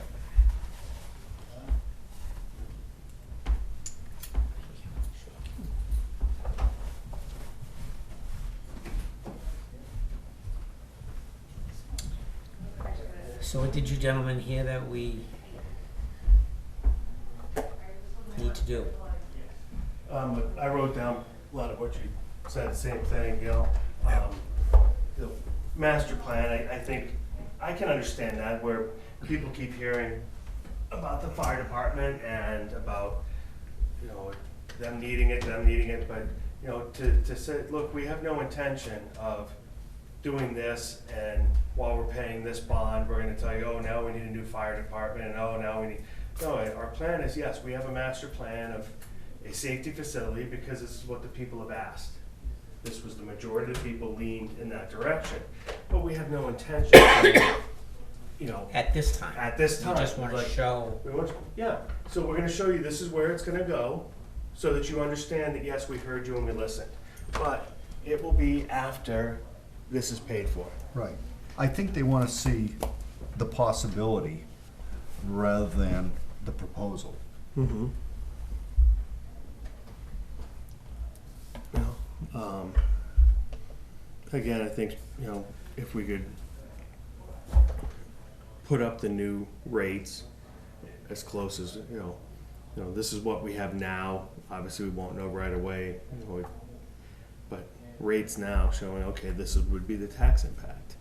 So what did you gentlemen hear that we need to do? I wrote down a lot of what you said, the same thing, the master plan, I think, I can understand that, where people keep hearing about the fire department and about, them needing it, but, to say, look, we have no intention of doing this, and while we're paying this bond, we're gonna tell you, oh, now we need a new fire department, and oh, now we need, no, our plan is, yes, we have a master plan of a safety facility, because this is what the people have asked. This was the majority of the people leaned in that direction, but we have no intention to, At this time? at this time. We just want to like, show, Yeah, so we're gonna show you this is where it's gonna go, so that you understand that, yes, we heard you and we listened. But it will be after this is paid for. Right. I think they want to see the possibility rather than the proposal. Mm-hmm. Again, I think, if we could put up the new rates as close as, this is what we have now. Obviously, we won't know right away, but rates now showing, okay, would be the tax impact,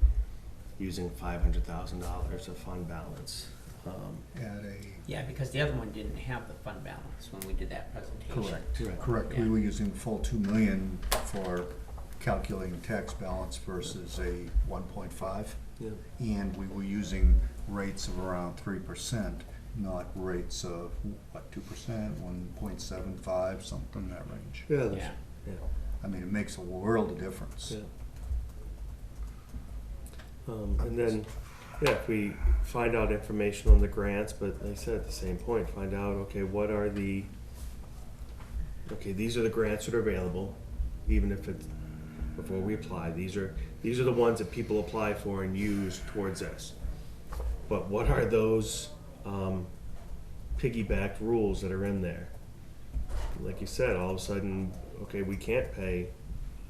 using $500,000 of fund balance. yeah, because the other one didn't have the fund balance when we did that presentation. Correct. Yeah. We were using full 2 million for calculating tax balance versus a 1.5. Yeah. And we were using rates of around 3%, not rates of, 2%, 1.75, something in that range. Yeah. I mean, it makes a world of difference. Yeah. And then, if we find out information on the grants, but like I said, at the same point, find out, okay, these are the grants that are available, even if it's, before we apply, these are the ones that people apply for and use towards this. But what are those, piggybacked rules that are in there? Like you said, all of a sudden, okay, we can't pay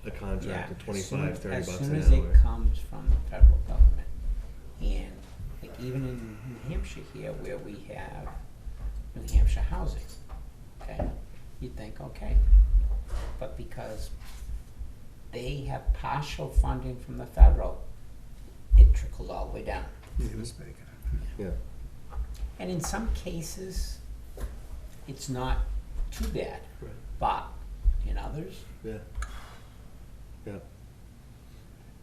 a contract of 25, 30 bucks an hour. As soon as it comes from the federal government, and like even in New Hampshire here, where we have New Hampshire housing, okay, you'd think, okay, but because they have partial funding from the federal, it trickles all the way down. Yeah. And in some cases, it's not too bad, Right. but in others, Yeah. Yeah.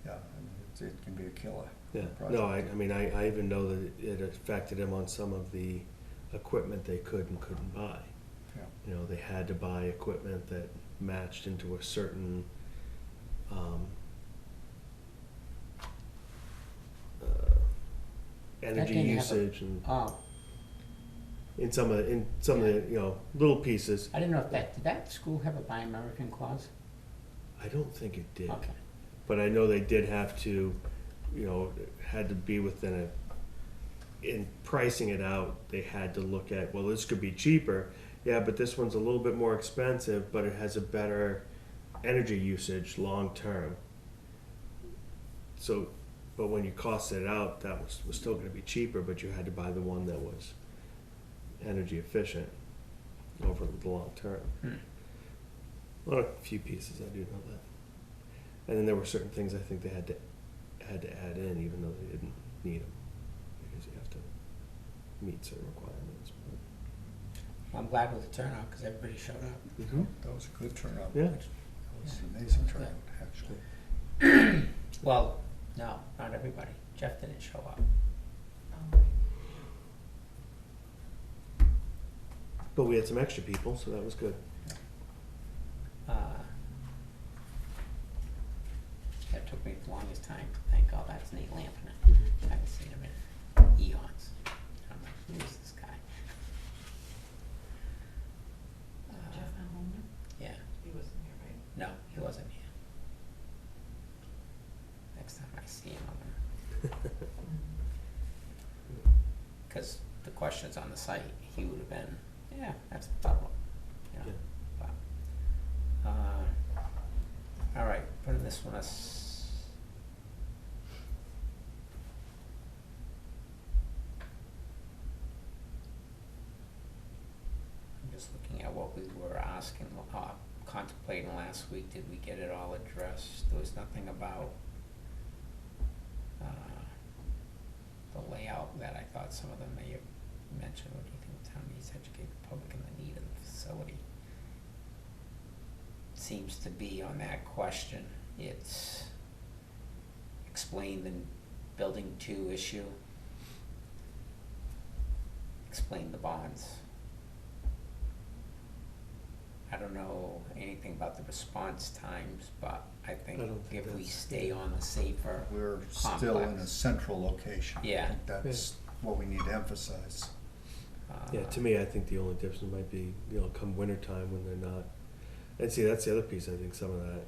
Yeah, I mean, it can be a killer. Yeah, project. no, I mean, I even know that it affected them on some of the equipment they could and couldn't buy. Yeah. They had to buy equipment that matched into a certain, energy didn't have a- usage and oh, in some of the, little pieces. I didn't know if did that school have a Buy American clause? I don't think it did. Okay. But I know they did have to, had to be within in pricing it out, they had to look at, well, this could be cheaper. Yeah, but this one's a little bit more expensive, but it has a better energy usage long term. So, but when you costed it out, that was still gonna be cheaper, but you had to buy the one that was energy efficient over the long term. Well, a few pieces, I do know that. And then there were certain things I think they had to add in, even though they didn't need them, because you have to meet certain requirements. Well, I'm glad with the turnout, because everybody showed up. Mm-hmm. That was a good turnout. Yeah. That was an amazing turnout, actually. Well, no, not everybody. Jeff didn't show up. But we had some extra people, so that was good. That took me the longest time to think, oh, that's Nate Lampin. I haven't seen him in eons. I'm like, who is this guy? Jeff not home now? Yeah, He wasn't here, right? no, he wasn't here. Next time I see him, I'm gonna, cause the questions on the site, he would have been, yeah, that's about what, you know, Yeah. but, all right, putting this one I'm just looking at what we were asking, contemplating last week. Did we get it all addressed? There was nothing about the layout that I thought some of them may have mentioned. What do you think the town needs to educate the public in the need of the facility? Seems to be on that question. It's explain the building 2 issue, explain the bonds. I don't know anything about the response times, but I think if we stay on the safer We're complex, still in a central location. Yeah. I think that's what we need to emphasize. Yeah, to me, I think the only difference might be, come winter time when they're not. And see, that's the other piece. I think some of that,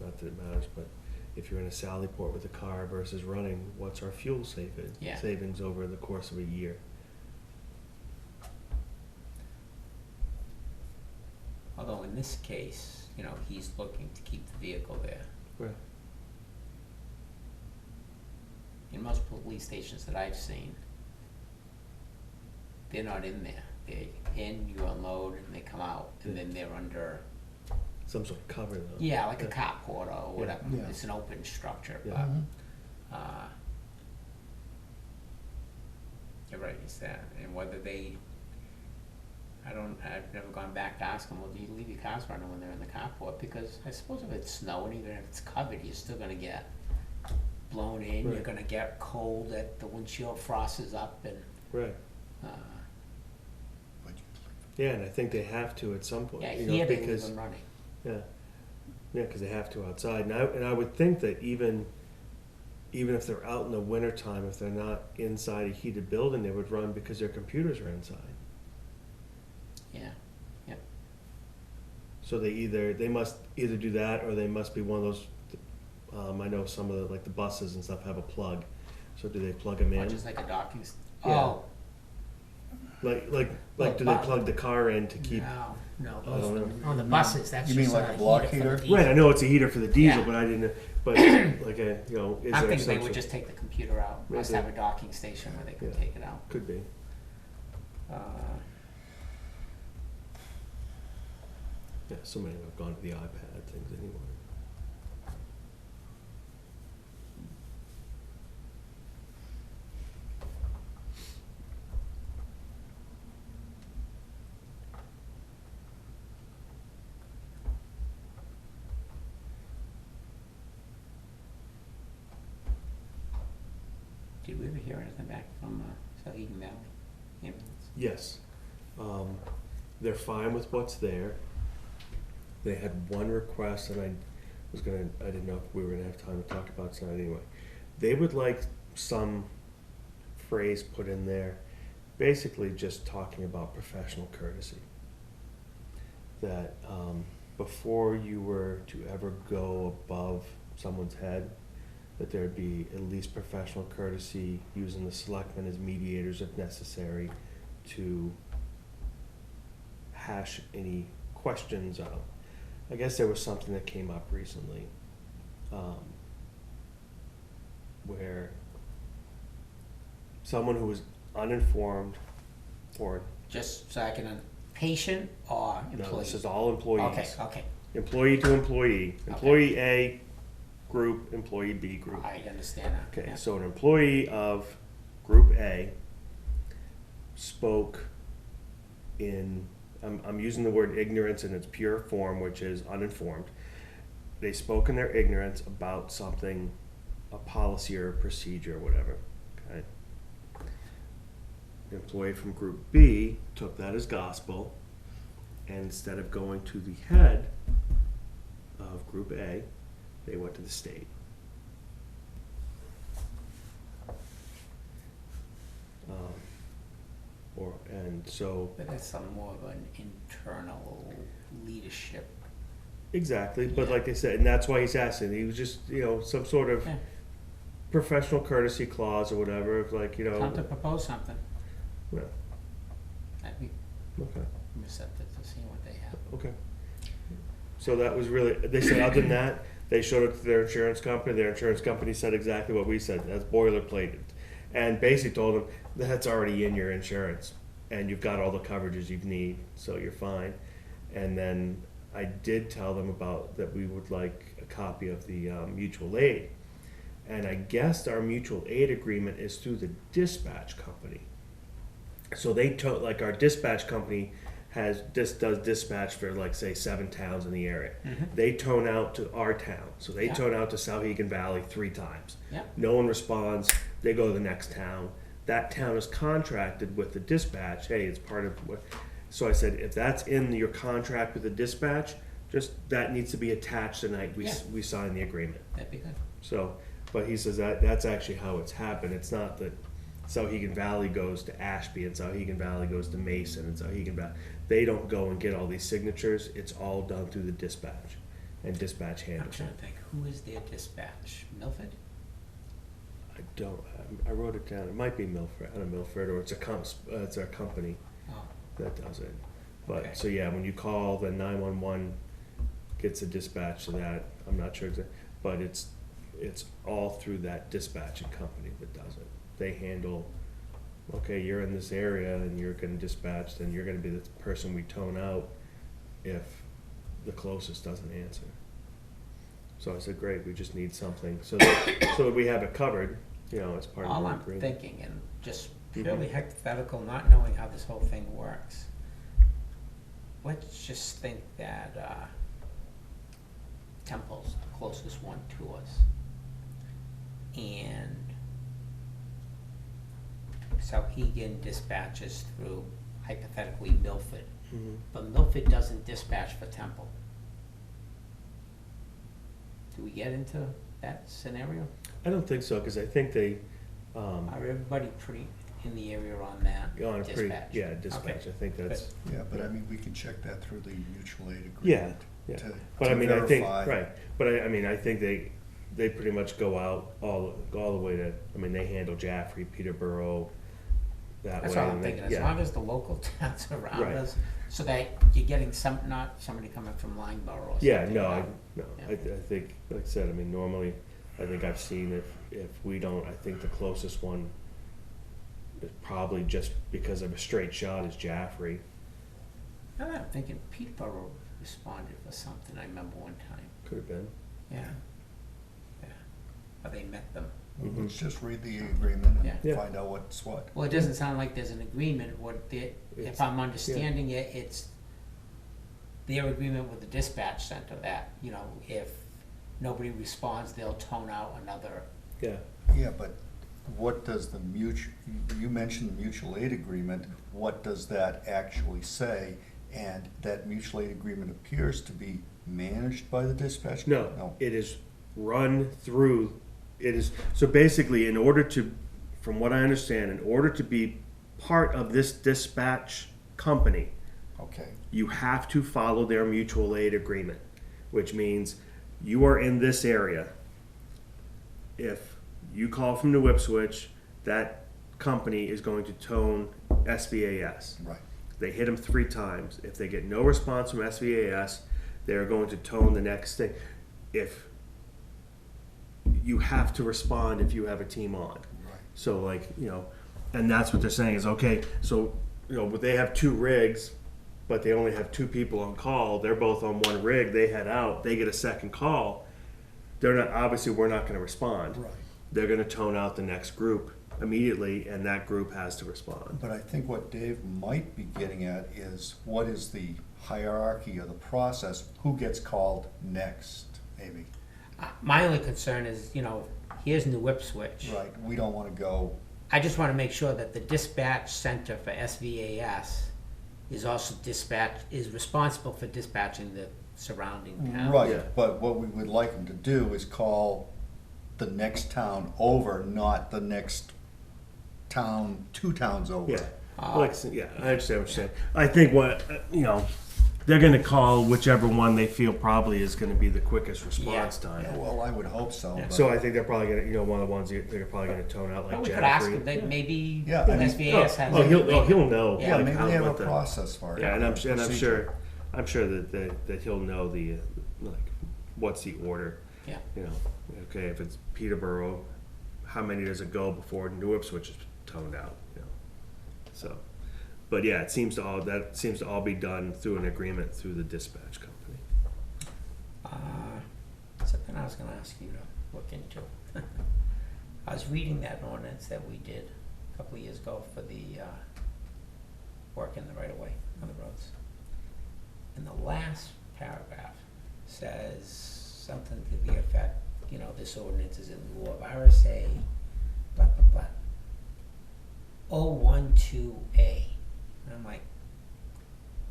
not that it matters, but if you're in a Sally Port with a car versus running, what's our fuel savings over the course of a year? although in this case, he's looking to keep the vehicle there. Right. In most police stations that I've seen, they're not in there. They're in, you unload, and they come out, and then they're under, Some sort of cover though. yeah, like a carport or whatever. Yeah. It's an open structure, Yeah. but, you're right, it's that, and whether I've never gone back to ask them, well, do you leave your cars running when they're in the carport? Because I suppose if it's snowing, even if it's covered, you're still gonna get blown in, you're Right. gonna get cold, at the windshield frost is up, and, Right. Yeah, and I think they have to at some point. yeah, you know, here they leave because them running. yeah, because they have to outside. And I would think that even if they're out in the wintertime, if they're not inside a heated building, they would run because their computers are inside. Yeah, yep. So they must either do that, or they must be one of those. I know some of the buses and stuff have a plug. So do they plug them Or in? just like a docking, Yeah. oh, Like do they but- plug the car in to keep? no, I those, don't know. on the buses, that's You mean just like a a block heater for heater? the diesel. Right, I know it's a heater for the diesel, Yeah. but I didn't. But like is I'm there thinking some they would sort- just take the computer out, must Maybe. have a docking station where they could Yeah. take it out. Could be. Yeah, so many have gone to the iPad things anyway. Did we ever hear anything back from Sahegan Valley ambulance? Yes. They're fine with what's there. They had one request, and I didn't know if we were gonna have time to talk about it tonight anyway. They would like some phrase put in there, basically just talking about professional courtesy. That before you were to ever go above someone's head, that there'd be at least professional courtesy, using the selectmen as mediators if necessary, to hash any questions out. I guess there was something that came up recently, where someone who was uninformed, or Just so I can, patient or no, employee? this is all employees. Okay, Employee to employee. Employee A group, employee B group. I understand that. Okay, yeah. so an employee of Group A spoke in, I'm using the word ignorance in its pure form, which is uninformed. They spoke in their ignorance about something, a policy or a procedure or whatever, okay? The employee from Group B took that as gospel, and instead of going to the head of Group A, they went to the state. So, But that's some more of an internal leadership. exactly, but Yeah. like I said, and that's why he's asking, he was just, some sort of Yeah. professional courtesy clause or whatever, of like, Time to propose something. yeah, I'd be okay. receptive to seeing what they have. Okay. So that was really, they said other than that, they showed it to their insurance company said exactly what we said, that's boilerplate. And basically told them, that's already in your insurance, and you've got all the coverages you need, so you're fine. And then I did tell them about that we would like a copy of the mutual aid. And I guessed our mutual aid agreement is through the dispatch company. So they took, like our dispatch company does dispatch for like say 7 towns in the area. They tone out to our town. So they Yeah. tone out to Souhegan Valley 3 times. Yeah. No one responds, they go to the next town. That town is contracted with the dispatch, hey, it's part of what, so I said, if that's in your contract with the dispatch, just, that needs to be attached the night Yeah. we sign the agreement. That'd be good. So, but he says that's actually how it's happened. It's not that Souhegan Valley goes to Ashby and Souhegan Valley goes to Mason and Souhegan Valley. They don't go and get all these signatures. It's all done through the dispatch, and dispatch I'm handles trying it. to think, who is their dispatch? Milford? I don't. I wrote it down. It might be Milford, out of Milford, or it's our company Oh, that does it. But Okay. so yeah, when you call, the 911 gets a dispatch to that. I'm not sure, but it's all through that dispatching company that does it. They handle, okay, you're in this area and you're getting dispatched, and you're going to be the person we tone out if the closest doesn't answer. So I said, great, we just need something so that we have it covered, as part of all the I'm agreement. thinking, and just Mhm. purely hypothetical, not knowing how this whole thing works. Let's just think that Temple's the closest one to us. And Souhegan dispatches through, hypothetically, Milford. Mhm. But Milford doesn't dispatch for Temple. Do we get into that scenario? I don't think so, because I think they, Are everybody pretty in the area on that on a dispatch? pretty, yeah, dispatch, Okay. I think that's, Yeah, but I mean, we can check that through the mutual aid yeah, agreement. yeah. to- But to I mean, I think, verify. right, but I mean, I think they pretty much go out all the way to, I mean, they handle Jaffrey, Peterborough, that way. That's all I'm and they- thinking, as yeah. long as the local towns around Right. us, so that you're getting not somebody coming from Lineborough or something. Yeah, no, Yeah. I think, like I said, I mean, normally, I think I've seen if we don't, I think the closest one is probably just because of a straight shot is Jaffrey. Now that I'm thinking, Peterborough responded for something, I remember one time, Could have been. yeah. Yeah, but they met them. Well, Mhm. Let's just read the agreement Yeah. and Yeah. find out what's what. Well, it doesn't sound like there's an agreement, It's- if I'm understanding it, it's their agreement with the dispatch center that, if nobody responds, they'll tone out another. Yeah. Yeah, but what does the you mentioned the mutual aid agreement, what does that actually say? And that mutual aid agreement appears to be managed by the dispatch? No, it is run through, so basically, from what I understand, in order to be part of this dispatch company, Okay, you have to follow their mutual aid agreement, which means you are in this area. If you call from New Ipswich, that company is going to tone SVAS. right. They hit them 3 times. If they get no response from SVAS, they're going to tone the next thing. If you have to respond if you have a team on. Right. So and that's what they're saying is, okay, so, but they have 2 rigs, but they only have 2 people on call. They're both on one rig. They head out. They get a second call. They're not, obviously we're not going to respond. Right. They're going to tone out the next group immediately, and that group has to respond. But I think what Dave might be getting at is what is the hierarchy of the process? Who gets called next, maybe? My only concern is, here's New Ipswich. Right, we don't wanna go, I just wanna make sure that the dispatch center for SVAS is also is responsible for dispatching the surrounding towns. right, Yeah. but what we would like them to do is call the next town over, not the next town, 2 towns over. Yeah, Like, yeah, I understand what you're saying. I think what, they're gonna call whichever one they feel probably is gonna be the quickest response time. Yeah, well, I would hope so. Yeah. but- So I think they're probably gonna, one of the ones they're probably gonna tone out like But we Jaffrey. could ask him, they, maybe Yeah, I mean- SVAS has. He'll know. Yeah, like, maybe how- they have a what the- process for it. Yeah, and I'm procedure. sure that he'll know the, like, what's the order. Yeah. Okay, if it's Peterborough, how many does it go before New Ipswich is toned out, So, but yeah, that seems to all be done through an agreement through the dispatch company. Something I was gonna ask you to look into. I was reading that ordinance that we did a couple of years ago for the, work in the right of way on the roads. And the last paragraph says something to the effect, this ordinance is in lieu of RSA, blah, blah, blah. 012A. And I'm like,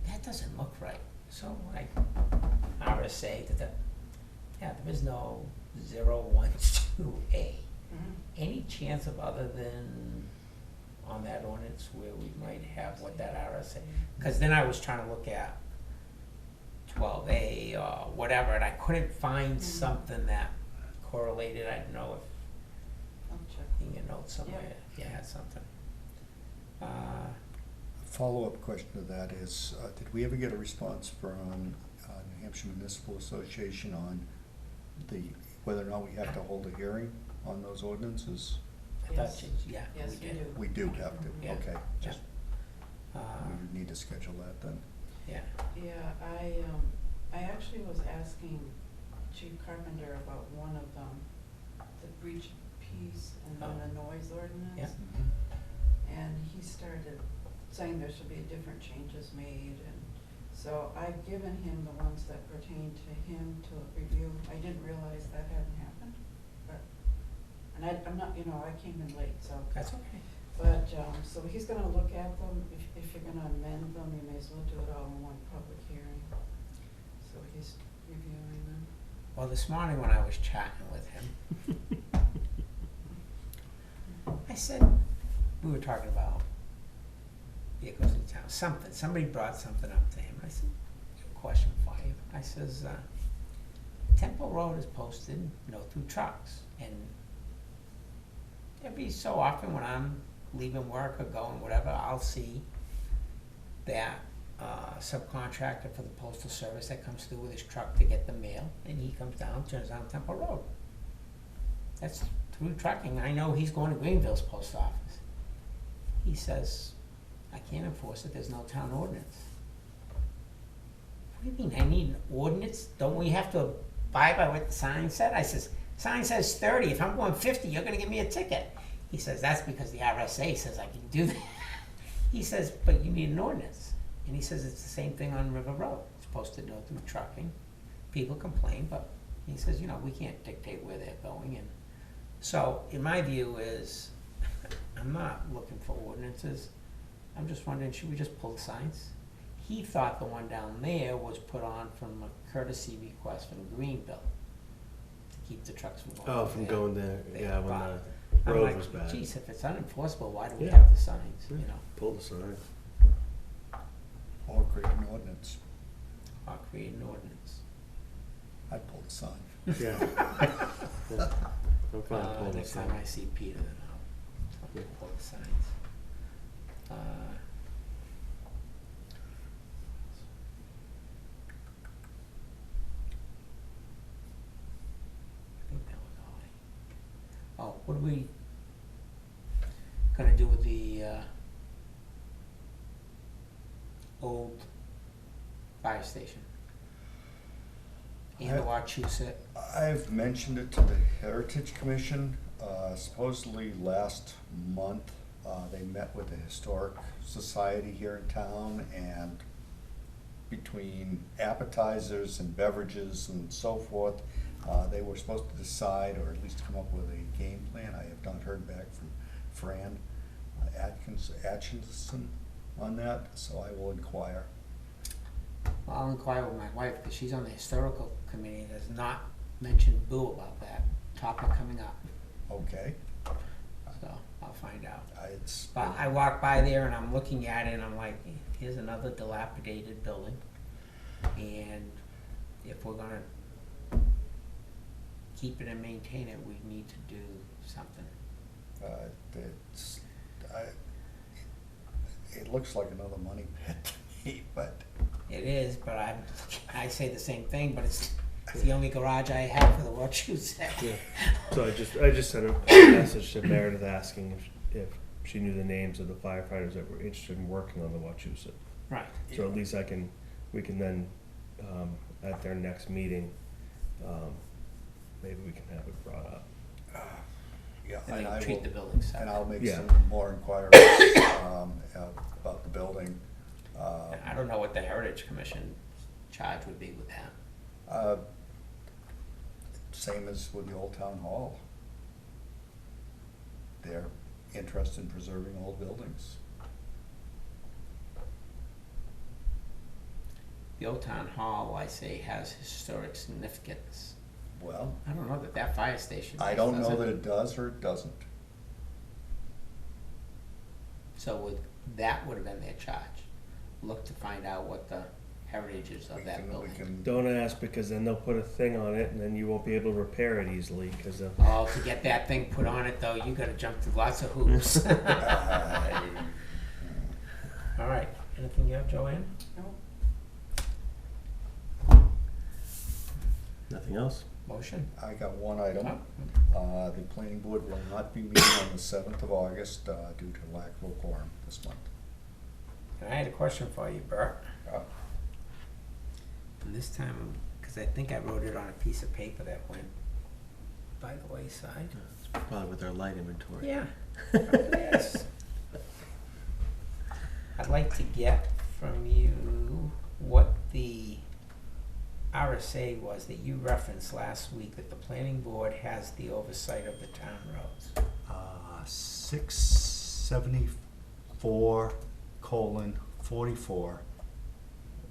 that doesn't look right. So like, RSA, yeah, there is no 012A. Any chance of other than on that ordinance where we might have what that RSA? Because then I was trying to look at 12A or whatever, and I couldn't find something that correlated. I don't know if I'll check. in your notes somewhere, if you had something. Follow-up question to that is, did we ever get a response from New Hampshire Municipal Association on whether or not we have to hold a hearing on those ordinances? I thought Yes, we we did. do. We do have to, Yeah. okay. Yeah. Just, we need to schedule that then. Yeah. Yeah, I actually was asking Chief Carpenter about one of them, the breach of peace and then a noise ordinance. Yeah. And he started saying there should be different changes made, and so I've given him the ones that pertain to him to review. I didn't realize that hadn't happened, but, and I'm not, I came in late, so. That's okay. But, so he's gonna look at them. If you're gonna amend them, you may as well do it all in one public hearing. So he's reviewing them. Well, this morning when I was chatting with him, I said, we were talking about vehicles in town, somebody brought something up to him. I said, question for you. I says, Temple Road is posted, no through trucks. And every so often when I'm leaving work or going whatever, I'll see that subcontractor for the postal service that comes through with his truck to get the mail, and he comes down, turns on Temple Road. That's through trucking. I know he's going to Greenville's post office. He says, I can't enforce it, there's no town ordinance. What do you mean, I need an ordinance? Don't we have to abide by what the sign said? I says, sign says 30, if I'm going 50, you're gonna give me a ticket. He says, that's because the RSA says I can do that. He says, but you need an ordinance. And he says, it's the same thing on River Road. It's posted no through trucking. People complain, but he says, we can't dictate where they're going. And so, in my view is, I'm not looking for ordinances. I'm just wondering, should we just pull the signs? He thought the one down there was put on from a courtesy request from Greenville to keep the trucks from going. Oh, from going there, yeah, when the I'm road like, was bad. geez, if it's unenforceable, why do we Yeah. have the signs, Pull the sign. Or create an ordinance. Or create an ordinance. I'd pull the sign. Yeah. I'm fine pulling the Next sign. time I see Peter, then I'll pull the signs. I think that was all. Oh, what are we gonna do with the old fire station? And the Wachusett? I've mentioned it to the Heritage Commission. Supposedly last month, they met with the Historic Society here in town, and between appetizers and beverages and so forth, they were supposed to decide, or at least come up with a game plan. I have not heard back from Fran Atchison on that, so I will inquire. Well, I'll inquire with my wife, because she's on the historical committee, and has not mentioned boo about that topic coming up. Okay. So so I'll find out. It's, But I walk by there and I'm looking at it and I'm like, here's another dilapidated building. And if we're gonna keep it and maintain it, we need to do something. it's, it looks like another money pit to me, but It is, but I say the same thing, but it's the only garage I have for the Wachusett. Yeah. So I just sent a message to Meredith asking if she knew the names of the firefighters that were interested in working on the Wachusett. Right. So at least we can then, at their next meeting, maybe we can have it brought up. yeah, And and I treat will, the building separate. and I'll make Yeah. some more inquiries, about the building. I don't know what the Heritage Commission charge would be with that. Same as with the Old Town Hall. They're interested in preserving old buildings. The Old Town Hall, I say, has historic significance. Well, I don't know that fire station I does, don't does know it? that it does or it doesn't. So that would have been their charge. Look to find out what the heritage is of that building. Don't ask, because then they'll put a thing on it and then you won't be able to repair it easily, because Oh, to get that thing put on it though, you gotta jump through lots of hoops. All right, anything you have, Joanne? Nope. nothing else? Motion? I got one item. The planning board will not be meeting on the 7th of August due to lack of a quorum this month. And I had a question for you, Bert. Uh, And this time, because I think I wrote it on a piece of paper that went by the wayside. It's probably with our light inventory. Yeah. Yes. I'd like to get from you what the RSA was that you referenced last week, that the planning board has the oversight of the town roads. 674:44,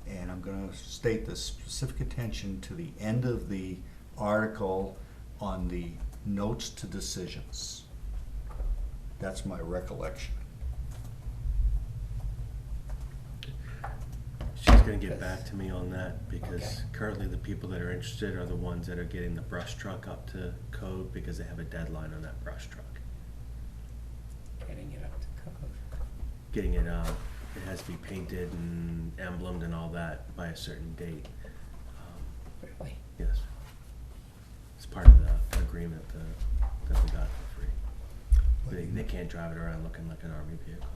and I'm going to state the specific attention to the end of the article on the notes to decisions. That's my recollection. She's gonna get back to me on that, because Okay. currently the people that are interested are the ones that are getting the brush truck up to code, because they have a deadline on that brush truck. Getting it up to code. Getting it, it has to be painted and emblemed and all that by a certain date. Really? Yes. It's part of the agreement that we got for free. They can't drive it around looking like an army vehicle.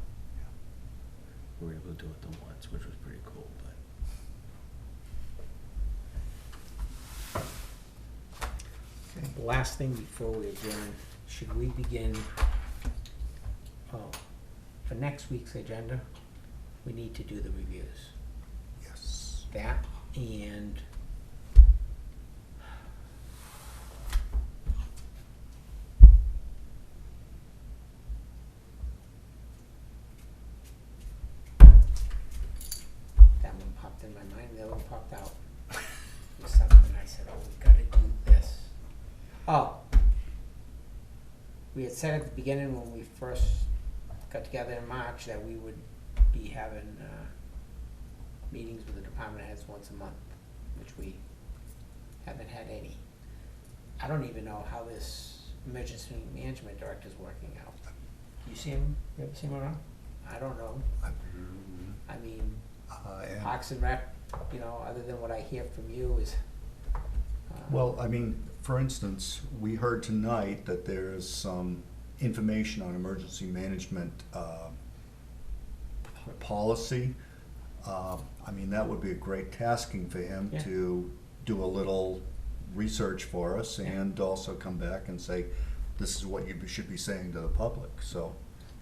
We were able to do it the once, which was pretty cool, but. The last thing before we adjourn, should we begin, for next week's agenda, we need to do the reviews. Yes. That and that one popped in my mind, the other one popped out. It was something I said, oh, we gotta do this. Oh. We had said at the beginning when we first got together in March that we would be having, meetings with the department heads once a month, which we haven't had any. I don't even know how this emergency management director's working out. You see him, you ever see him around? I don't know. I mean, And- Parks and Rec, you know, other than what I hear from you is, Well, I mean, for instance, we heard tonight that there's some information on emergency management policy. I mean, that would be a great tasking for him Yeah. to do a little research for us and also come back and say, this is what you should be saying to the public. So,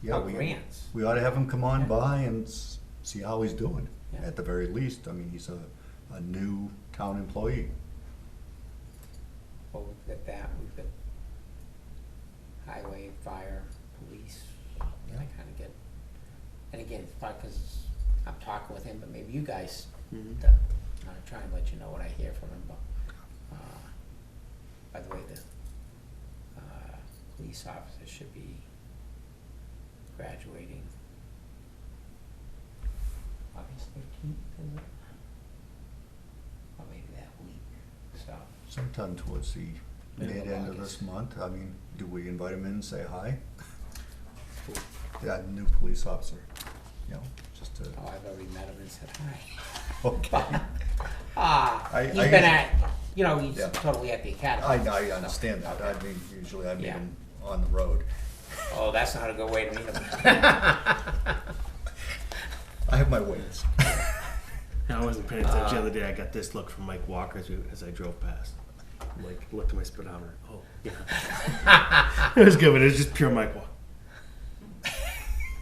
yeah, Oh, grants. we ought to have him come on Yeah. by and see how he's doing, Yeah. at the very least. I mean, he's a new town employee. well, we've got that, we've got highway, fire, police, and I kinda get, and again, it's probably 'cause I'm talking with him, but maybe you guys, try and let you know what I hear from him, but, by the way, the, police officer should be graduating August 13th, is it? Or maybe that week, so. Sometime towards the Middle of mid-end of this August. month, I mean, do we invite him in and say hi? Yeah, new police officer, you know, just to, Oh, I've already met him and said hi. okay. He's I been usually- at, you know, he's Yeah. totally at the academy. I understand that, I mean, usually I meet Yeah. him on the road. Oh, that's not a good way to meet him. I have my ways. I wasn't paying attention the other day. I got this look from Mike Walker as I drove past. I'm like, looked at my speedometer. Oh, yeah. It was good, but it was just pure Mike Walker.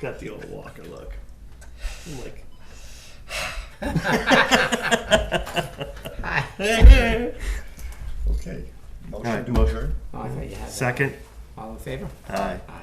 Got the old Walker look. I'm like, Okay. All right, Motion to motion. adjourn? Oh, I thought you had that. second. All in favor? Aye. Aye.